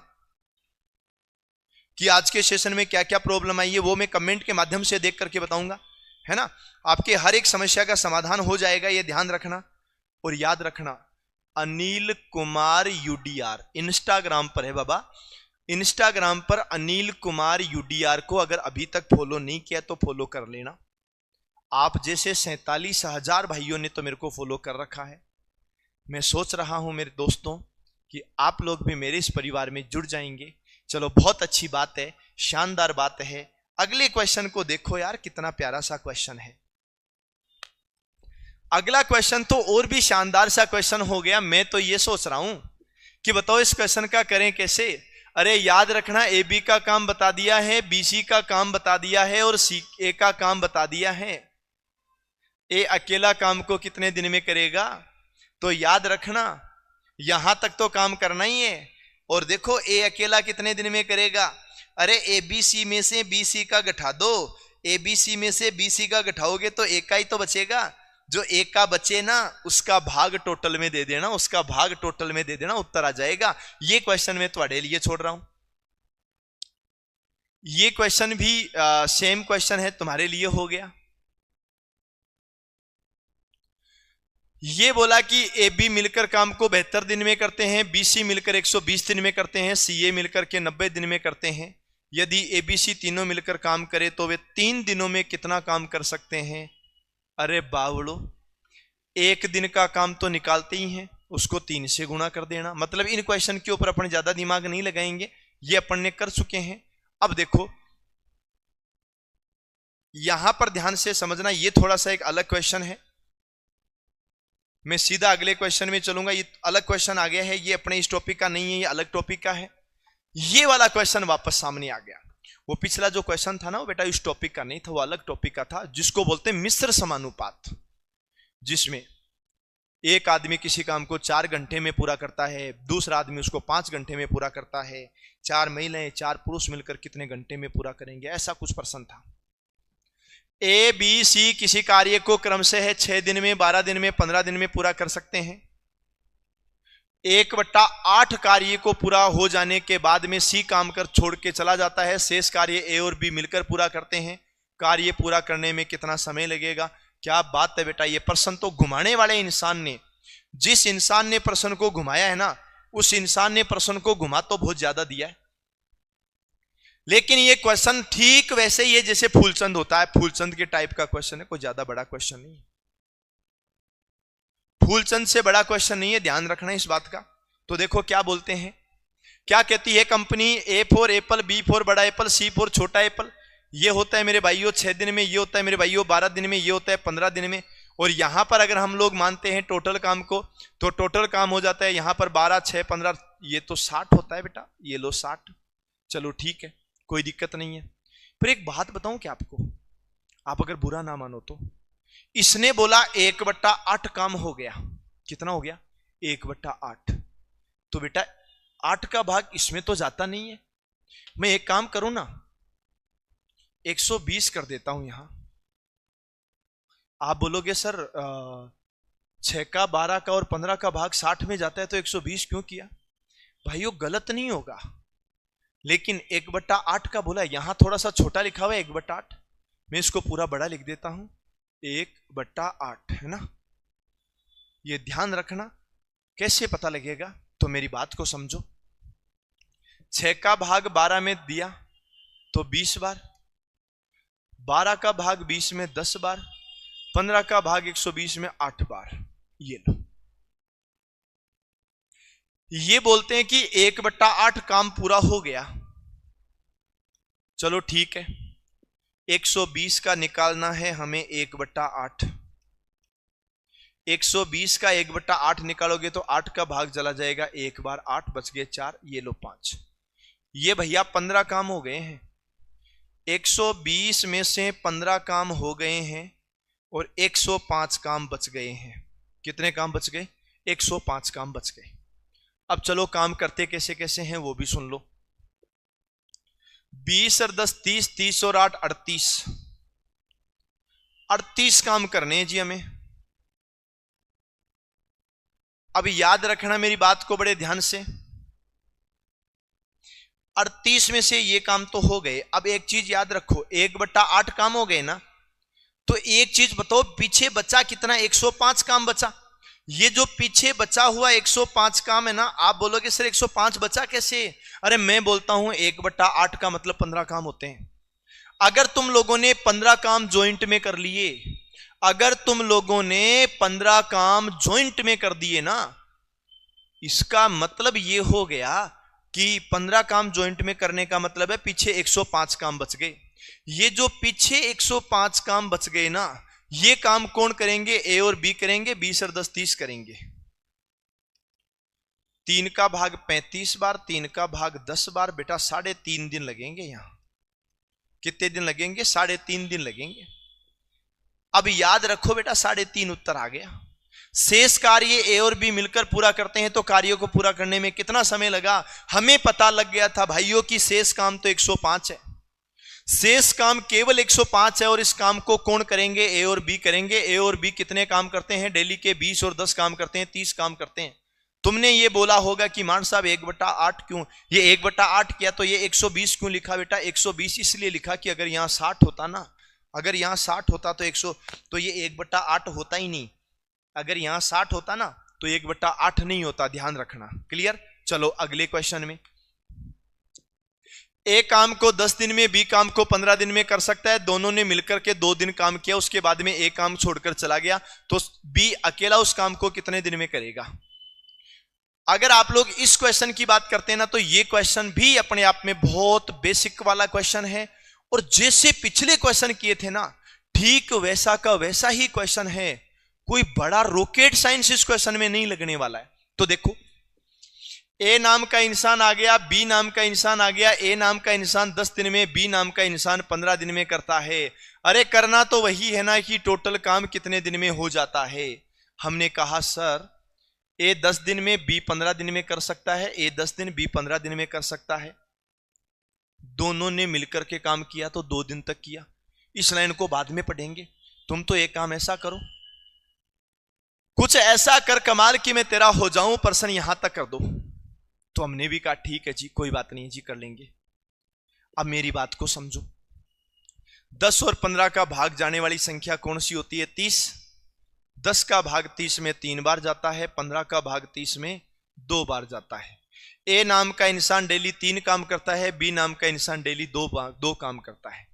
A: कि आज के सेशन में क्या क्या प्रॉब्लम आई है। वो मैं कमेंट के माध्यम से देख करके बताऊंगा, है ना। आपके हर एक समस्या का समाधान हो जाएगा, ये ध्यान रखना। और याद रखना, अनिल कुमार यूडीआर इंस्टाग्राम पर है बाबा, इंस्टाग्राम पर अनिल कुमार यूडीआर को अगर अभी तक फॉलो नहीं किया तो फॉलो कर लेना। आप जैसे 47,000 भाइयों ने तो मेरे को फॉलो कर रखा है। मैं सोच रहा हूं मेरे दोस्तों कि आप लोग भी मेरे इस परिवार में जुड़ जाएंगे। चलो बहुत अच्छी बात है, शानदार बात है। अगले क्वेश्चन को देखो यार, कितना प्यारा सा क्वेश्चन है। अगला क्वेश्चन तो और भी शानदार सा क्वेश्चन हो गया। मैं तो ये सोच रहा हूं कि बताओ इस क्वेश्चन का करें कैसे। अरे याद रखना, ए बी का काम बता दिया है, बी सी का काम बता दिया है, और सी ए का काम बता दिया है। ए अकेला काम को कितने दिन में करेगा? तो याद रखना यहां तक तो काम करना ही है। और देखो ए अकेला कितने दिन में करेगा? अरे ए बी सी में से बी सी का घटा दो, ए बी सी में से बी सी का घटाओगे तो एक का ही तो बचेगा। जो एक का बचे ना उसका भाग टोटल में दे देना, उसका भाग टोटल में दे देना, उत्तर आ जाएगा। ये क्वेश्चन मैं तुम्हारे लिए छोड़ रहा हूं। ये क्वेश्चन भी सेम क्वेश्चन है, तुम्हारे लिए हो गया। ये बोला कि ए बी मिलकर काम को 72 दिन में करते हैं, बी सी मिलकर 120 दिन में करते हैं, सी ए मिलकर के 90 दिन में करते हैं। यदि ए बी सी तीनों मिलकर काम करे तो वे 3 दिनों में कितना काम कर सकते हैं? अरे बावड़ो, एक दिन का काम तो निकालते ही हैं, उसको 3 से गुणा कर देना। मतलब इन क्वेश्चन के ऊपर अपन ज्यादा दिमाग नहीं लगाएंगे, ये अपन ने कर चुके हैं। अब देखो यहां पर ध्यान से समझना, ये थोड़ा सा एक अलग क्वेश्चन है। मैं सीधा अगले क्वेश्चन में चलूंगा। ये अलग क्वेश्चन आ गया है, ये अपने इस टॉपिक का नहीं है, ये अलग टॉपिक का है। ये वाला क्वेश्चन वापस सामने आ गया। वो पिछला जो क्वेश्चन था ना वो बेटा इस टॉपिक का नहीं था, वो अलग टॉपिक का था, जिसको बोलते हैं मिश्र समानुपात, जिसमें एक आदमी किसी काम को 4 घंटे में पूरा करता है, दूसरा आदमी उसको 5 घंटे में पूरा करता है, 4 महिलाएं 4 पुरुष मिलकर कितने घंटे में पूरा करेंगे, ऐसा कुछ प्रश्न था। ए बी सी किसी कार्य को क्रम से है 6 दिन में, 12 दिन में, 15 दिन में पूरा कर सकते हैं। 1/8 कार्य को पूरा हो जाने के बाद में सी काम कर छोड़ के चला जाता है, शेष कार्य ए और बी मिलकर पूरा करते हैं। कार्य पूरा करने में कितना समय लगेगा? क्या बात है बेटा, ये प्रश्न तो घुमाने वाले इंसान ने, जिस इंसान ने प्रश्न को घुमाया है ना, उस इंसान ने प्रश्न को घुमा तो बहुत ज्यादा दिया है। लेकिन ये क्वेश्चन ठीक वैसे ही है जैसे फूलचंद होता है, फूलचंद के टाइप का क्वेश्चन है, कोई ज्यादा बड़ा क्वेश्चन नहीं है, फूलचंद से बड़ा क्वेश्चन नहीं है, ध्यान रखना इस बात का। तो देखो क्या बोलते हैं, क्या कहती है company? A for apple, B for बड़ा एप्पल, सी फॉर छोटा एप्पल। ये होता है मेरे भाइयों 6 दिन में, ये होता है मेरे भाइयों 12 दिन में, ये होता है 15 दिन में। और यहां पर अगर हम लोग मानते हैं टोटल काम को, तो टोटल काम हो जाता है यहां पर 12, 6, 15, ये तो 60 होता है बेटा, ये लो 60। चलो ठीक है, कोई दिक्कत नहीं है। फिर एक बात बताऊं क्या आपको, आप अगर बुरा ना मानो तो, इसने बोला 1/8 काम हो गया। कितना हो गया? 1/8। तो बेटा 8 का भाग इसमें तो जाता नहीं है। मैं एक काम करूं ना, 120 कर देता हूं यहां। आप बोलोगे सर 6 का, 12 का और 15 का भाग 60 में जाता है तो 120 क्यों किया? भाइयों गलत नहीं होगा, लेकिन 1/8 का बोला, यहां थोड़ा सा छोटा लिखा हुआ है 1/8, मैं इसको पूरा बड़ा लिख देता हूं 1/8, है ना। ये ध्यान रखना। कैसे पता लगेगा? तो मेरी बात को समझो। 6 का भाग 12 में दिया तो 20 बार, 12 का भाग 20 में 10 बार, 15 का भाग 120 में 8 बार। ये लो, ये बोलते हैं कि 1/8 काम पूरा हो गया। चलो ठीक है, 120 का निकालना है हमें 1/8। 120 का 1/8 निकालोगे तो 8 का भाग चला जाएगा 1 बार, 8 बच गए 4, ये लो 5। ये भैया 15 काम हो गए हैं। 120 में से 15 काम हो गए हैं और 105 काम बच गए हैं। कितने काम बच गए? 105 काम बच गए। अब चलो काम करते कैसे कैसे हैं वो भी सुन लो। 20 और 10 30, 30 और 8 38, 38 काम करने हैं जी हमें। अब याद रखना मेरी बात को बड़े ध्यान से, 38 में से ये काम तो हो गए। अब एक चीज याद रखो, 1/8 काम हो गए ना, तो एक चीज बताओ पीछे बचा कितना? 105 काम बचा। ये जो पीछे बचा हुआ 105 काम है ना, आप बोलोगे सर 105 बचा कैसे? अरे मैं बोलता हूं 1/8 का मतलब 15 काम होते हैं। अगर तुम लोगों ने 15 काम ज्वाइंट में कर लिए, अगर तुम लोगों ने 15 काम ज्वाइंट में कर दिए ना, इसका मतलब ये हो गया कि 15 काम ज्वाइंट में करने का मतलब है पीछे 105 काम बच गए। ये जो पीछे 105 काम बच गए ना, ये काम कौन करेंगे? ए और बी करेंगे। 20 और 10 30 करेंगे। 3 का भाग 35 बार, 3 का भाग 10 बार। बेटा 3.5 दिन लगेंगे। यहां कितने दिन लगेंगे? 3.5 दिन लगेंगे। अब याद रखो बेटा 3.5 उत्तर आ गया। शेष कार्य ए और बी मिलकर पूरा करते हैं तो कार्यों को पूरा करने में कितना समय लगा? हमें पता लग गया था भाइयों की शेष काम तो 105 है। शेष काम केवल 105 है और इस काम को कौन करेंगे? ए और बी करेंगे। ए और बी कितने काम करते हैं? डेली के 20 और 10 काम करते हैं, 30 काम करते हैं। तुमने ये बोला होगा कि मान साहब 1/8 क्यों? ये 1/8 किया तो ये 120 क्यों लिखा बेटा? 120 इसलिए लिखा कि अगर यहां 60 होता ना, अगर यहां 60 होता तो 100 तो ये 1/8 होता ही नहीं। अगर यहां 60 होता ना तो 1/8 नहीं होता, ध्यान रखना। क्लियर? चलो अगले क्वेश्चन में। ए काम को 10 दिन में, बी काम को 15 दिन में कर सकता है। दोनों ने मिलकर के 2 दिन काम किया, उसके बाद में ए काम छोड़कर चला गया, तो बी अकेला उस काम को कितने दिन में करेगा? अगर आप लोग इस क्वेश्चन की बात करते हैं ना तो ये क्वेश्चन भी अपने आप में बहुत बेसिक वाला क्वेश्चन है, और जैसे पिछले क्वेश्चन किए थे ना ठीक वैसा का वैसा ही क्वेश्चन है। कोई बड़ा रॉकेट साइंस इस क्वेश्चन में नहीं लगने वाला है। तो देखो, ए नाम का इंसान आ गया, बी नाम का इंसान आ गया। ए नाम का इंसान 10 दिन में, बी नाम का इंसान 15 दिन में करता है। अरे करना तो वही है ना कि टोटल काम कितने दिन में हो जाता है। हमने कहा सर ए 10 दिन में, बी 15 दिन में कर सकता है। ए 10 दिन, बी 15 दिन में कर सकता है। दोनों ने मिलकर के काम किया तो 2 दिन तक किया। इस लाइन को बाद में पढ़ेंगे। तुम तो एक काम ऐसा करो, कुछ ऐसा कर कमाल कि मैं तेरा हो जाऊं, पर्सन यहां तक कर दो। तो हमने भी कहा ठीक है जी, कोई बात नहीं जी, कर लेंगे। अब मेरी बात को समझो, 10 और 15 का भाग जाने वाली संख्या कौन सी होती है? 30। 10 का भाग 30 में 3 बार जाता है, 15 का भाग 30 में 2 बार जाता है। ए नाम का इंसान डेली 3 काम करता है, बी नाम का इंसान डेली 2 काम करता है।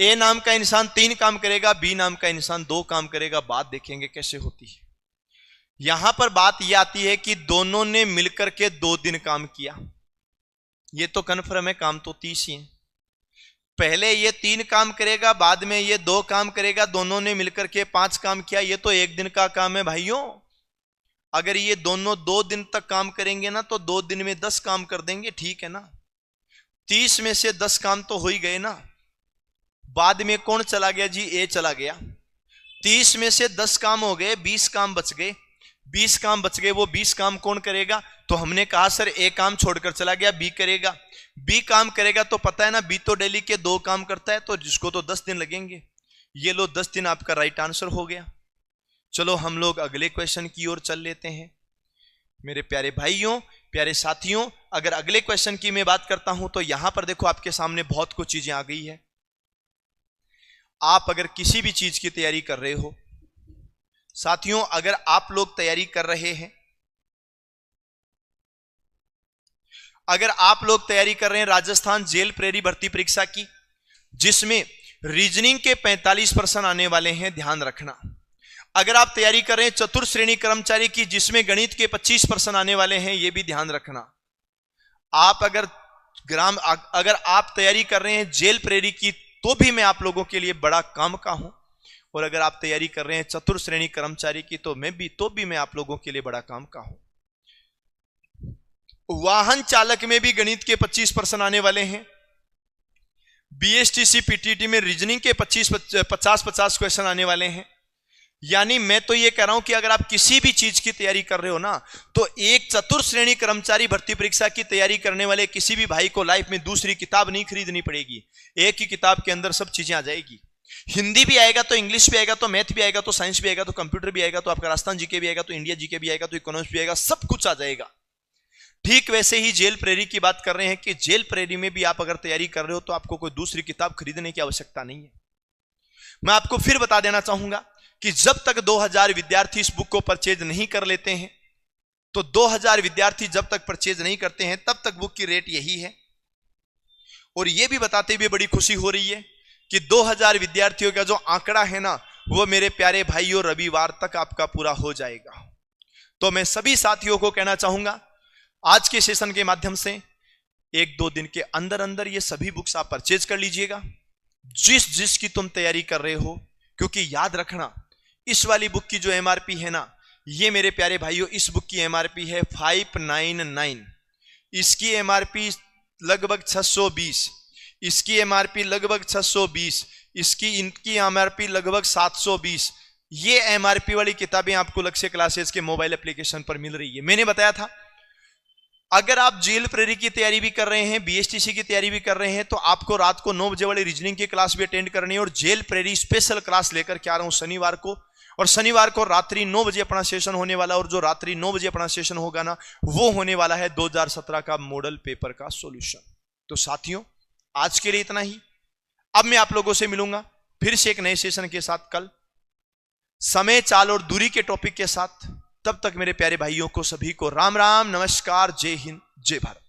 A: ए नाम का इंसान 3 काम करेगा, बी नाम का इंसान 2 काम करेगा। बात देखेंगे कैसे होती है। यहां पर बात यह आती है कि दोनों ने मिलकर के 2 दिन काम किया। ये तो कन्फर्म है, काम तो 30 ही है। पहले ये 3 काम करेगा, बाद में ये 2 काम करेगा। दोनों ने मिलकर के 5 काम किया। ये तो 1 दिन का काम है भाइयों। अगर ये दोनों 2 दिन तक काम करेंगे ना तो 2 दिन में 10 काम कर देंगे, ठीक है ना? 30 में से 10 काम तो हो ही गए ना। बाद में कौन चला गया जी? ए चला गया। 30 में से 10 काम हो गए, 20 काम बच गए। 20 काम बच गए, वो 20 काम कौन करेगा? तो हमने कहा सर ए काम छोड़कर चला गया, बी करेगा। बी काम करेगा तो पता है ना, बी तो डेली के 2 काम करता है, तो जिसको तो 10 दिन लगेंगे। ये लो 10 दिन आपका राइट आंसर हो गया। चलो हम लोग अगले क्वेश्चन की ओर चल लेते हैं। मेरे प्यारे भाइयों, प्यारे साथियों, अगर अगले क्वेश्चन की मैं बात करता हूं तो यहां पर देखो आपके सामने बहुत कुछ चीजें आ गई है। आप अगर किसी भी चीज की तैयारी कर रहे हो साथियों, अगर आप लोग तैयारी कर रहे हैं, अगर आप लोग तैयारी कर रहे हैं राजस्थान जेल प्रेरी भर्ती परीक्षा की, जिसमें रीजनिंग के 45% आने वाले हैं, ध्यान रखना। अगर आप तैयारी कर रहे हैं चतुर्थ श्रेणी कर्मचारी की, जिसमें गणित के 25% आने वाले हैं, यह भी ध्यान रखना। आप अगर आप तैयारी कर रहे हैं जेल प्रेरी की, तो भी मैं आप लोगों के लिए बड़ा काम का हूं। और अगर आप तैयारी कर रहे हैं चतुर्थ श्रेणी कर्मचारी की, तो भी मैं आप लोगों के लिए बड़ा काम का हूं। वाहन चालक में भी गणित के 25% आने वाले हैं। बीएसटीसी पीटीटी में रीजनिंग के 50-50 क्वेश्चन आने वाले हैं। यानी मैं तो ये कह रहा हूं कि अगर आप किसी भी चीज की तैयारी कर रहे हो ना, तो एक चतुर्थ श्रेणी कर्मचारी भर्ती परीक्षा की तैयारी करने वाले किसी भी भाई को लाइफ में दूसरी किताब नहीं खरीदनी पड़ेगी। एक ही किताब के अंदर सब चीजें आ जाएगी। हिंदी भी आएगा तो इंग्लिश भी आएगा, तो मैथ भी आएगा, तो साइंस भी आएगा, तो कंप्यूटर भी आएगा, तो आपका राजस्थान जीके भी आएगा, तो इंडिया जीके भी आएगा, तो इकोनॉमिक्स भी आएगा, सब कुछ आ जाएगा। ठीक वैसे ही जेल प्रेरी की बात कर रहे हैं कि जेल प्रेरी में भी आप अगर तैयारी कर रहे हो तो आपको कोई दूसरी किताब खरीदने की आवश्यकता नहीं है। मैं आपको फिर बता देना चाहूंगा कि जब तक 2000 विद्यार्थी इस बुक को परचेज नहीं कर लेते हैं, तो 2000 विद्यार्थी जब तक परचेज नहीं करते हैं तब तक बुक की रेट यही है। और यह भी बताते हुए बड़ी खुशी हो रही है कि 2000 विद्यार्थियों का जो आंकड़ा है ना, वो मेरे प्यारे भाइयों रविवार तक आपका पूरा हो जाएगा। तो मैं सभी साथियों को कहना चाहूंगा, आज के सेशन के माध्यम से 1-2 दिन के अंदर अंदर ये सभी बुक्स आप परचेज कर लीजिएगा, जिस की तुम तैयारी कर रहे हो। क्योंकि याद रखना, इस वाली बुक की जो एमआरपी है ना, ये मेरे प्यारे भाइयों, इस बुक की एमआरपी है 599। इसकी एमआरपी लगभग 620, इसकी एमआरपी लगभग 620, इसकी इनकी एमआरपी लगभग 720। ये एमआरपी वाली किताबें आपको लक्ष्य क्लासेस के मोबाइल एप्लीकेशन पर मिल रही है। मैंने बताया था अगर आप जेल प्रेरी की तैयारी भी कर रहे हैं, बीएसटीसी की तैयारी भी कर रहे हैं, तो आपको रात को 9 बजे वाली रीजनिंग की क्लास भी अटेंड करनी है और जेल प्रेरी स्पेशल क्लास लेकर के आ रहा हूं शनिवार को। और शनिवार को रात्रि 9 बजे अपना सेशन होने वाला, और जो रात्रि 9 बजे अपना सेशन होगा ना, वो होने वाला है 2017 का मॉडल पेपर का सॉल्यूशन। तो साथियों, आज के लिए इतना ही। अब मैं आप लोगों से मिलूंगा फिर से एक नए सेशन के साथ कल, समय, चाल और दूरी के टॉपिक के साथ। तब तक मेरे प्यारे भाइयों को सभी को राम राम, नमस्कार, जय हिंद, जय भारत।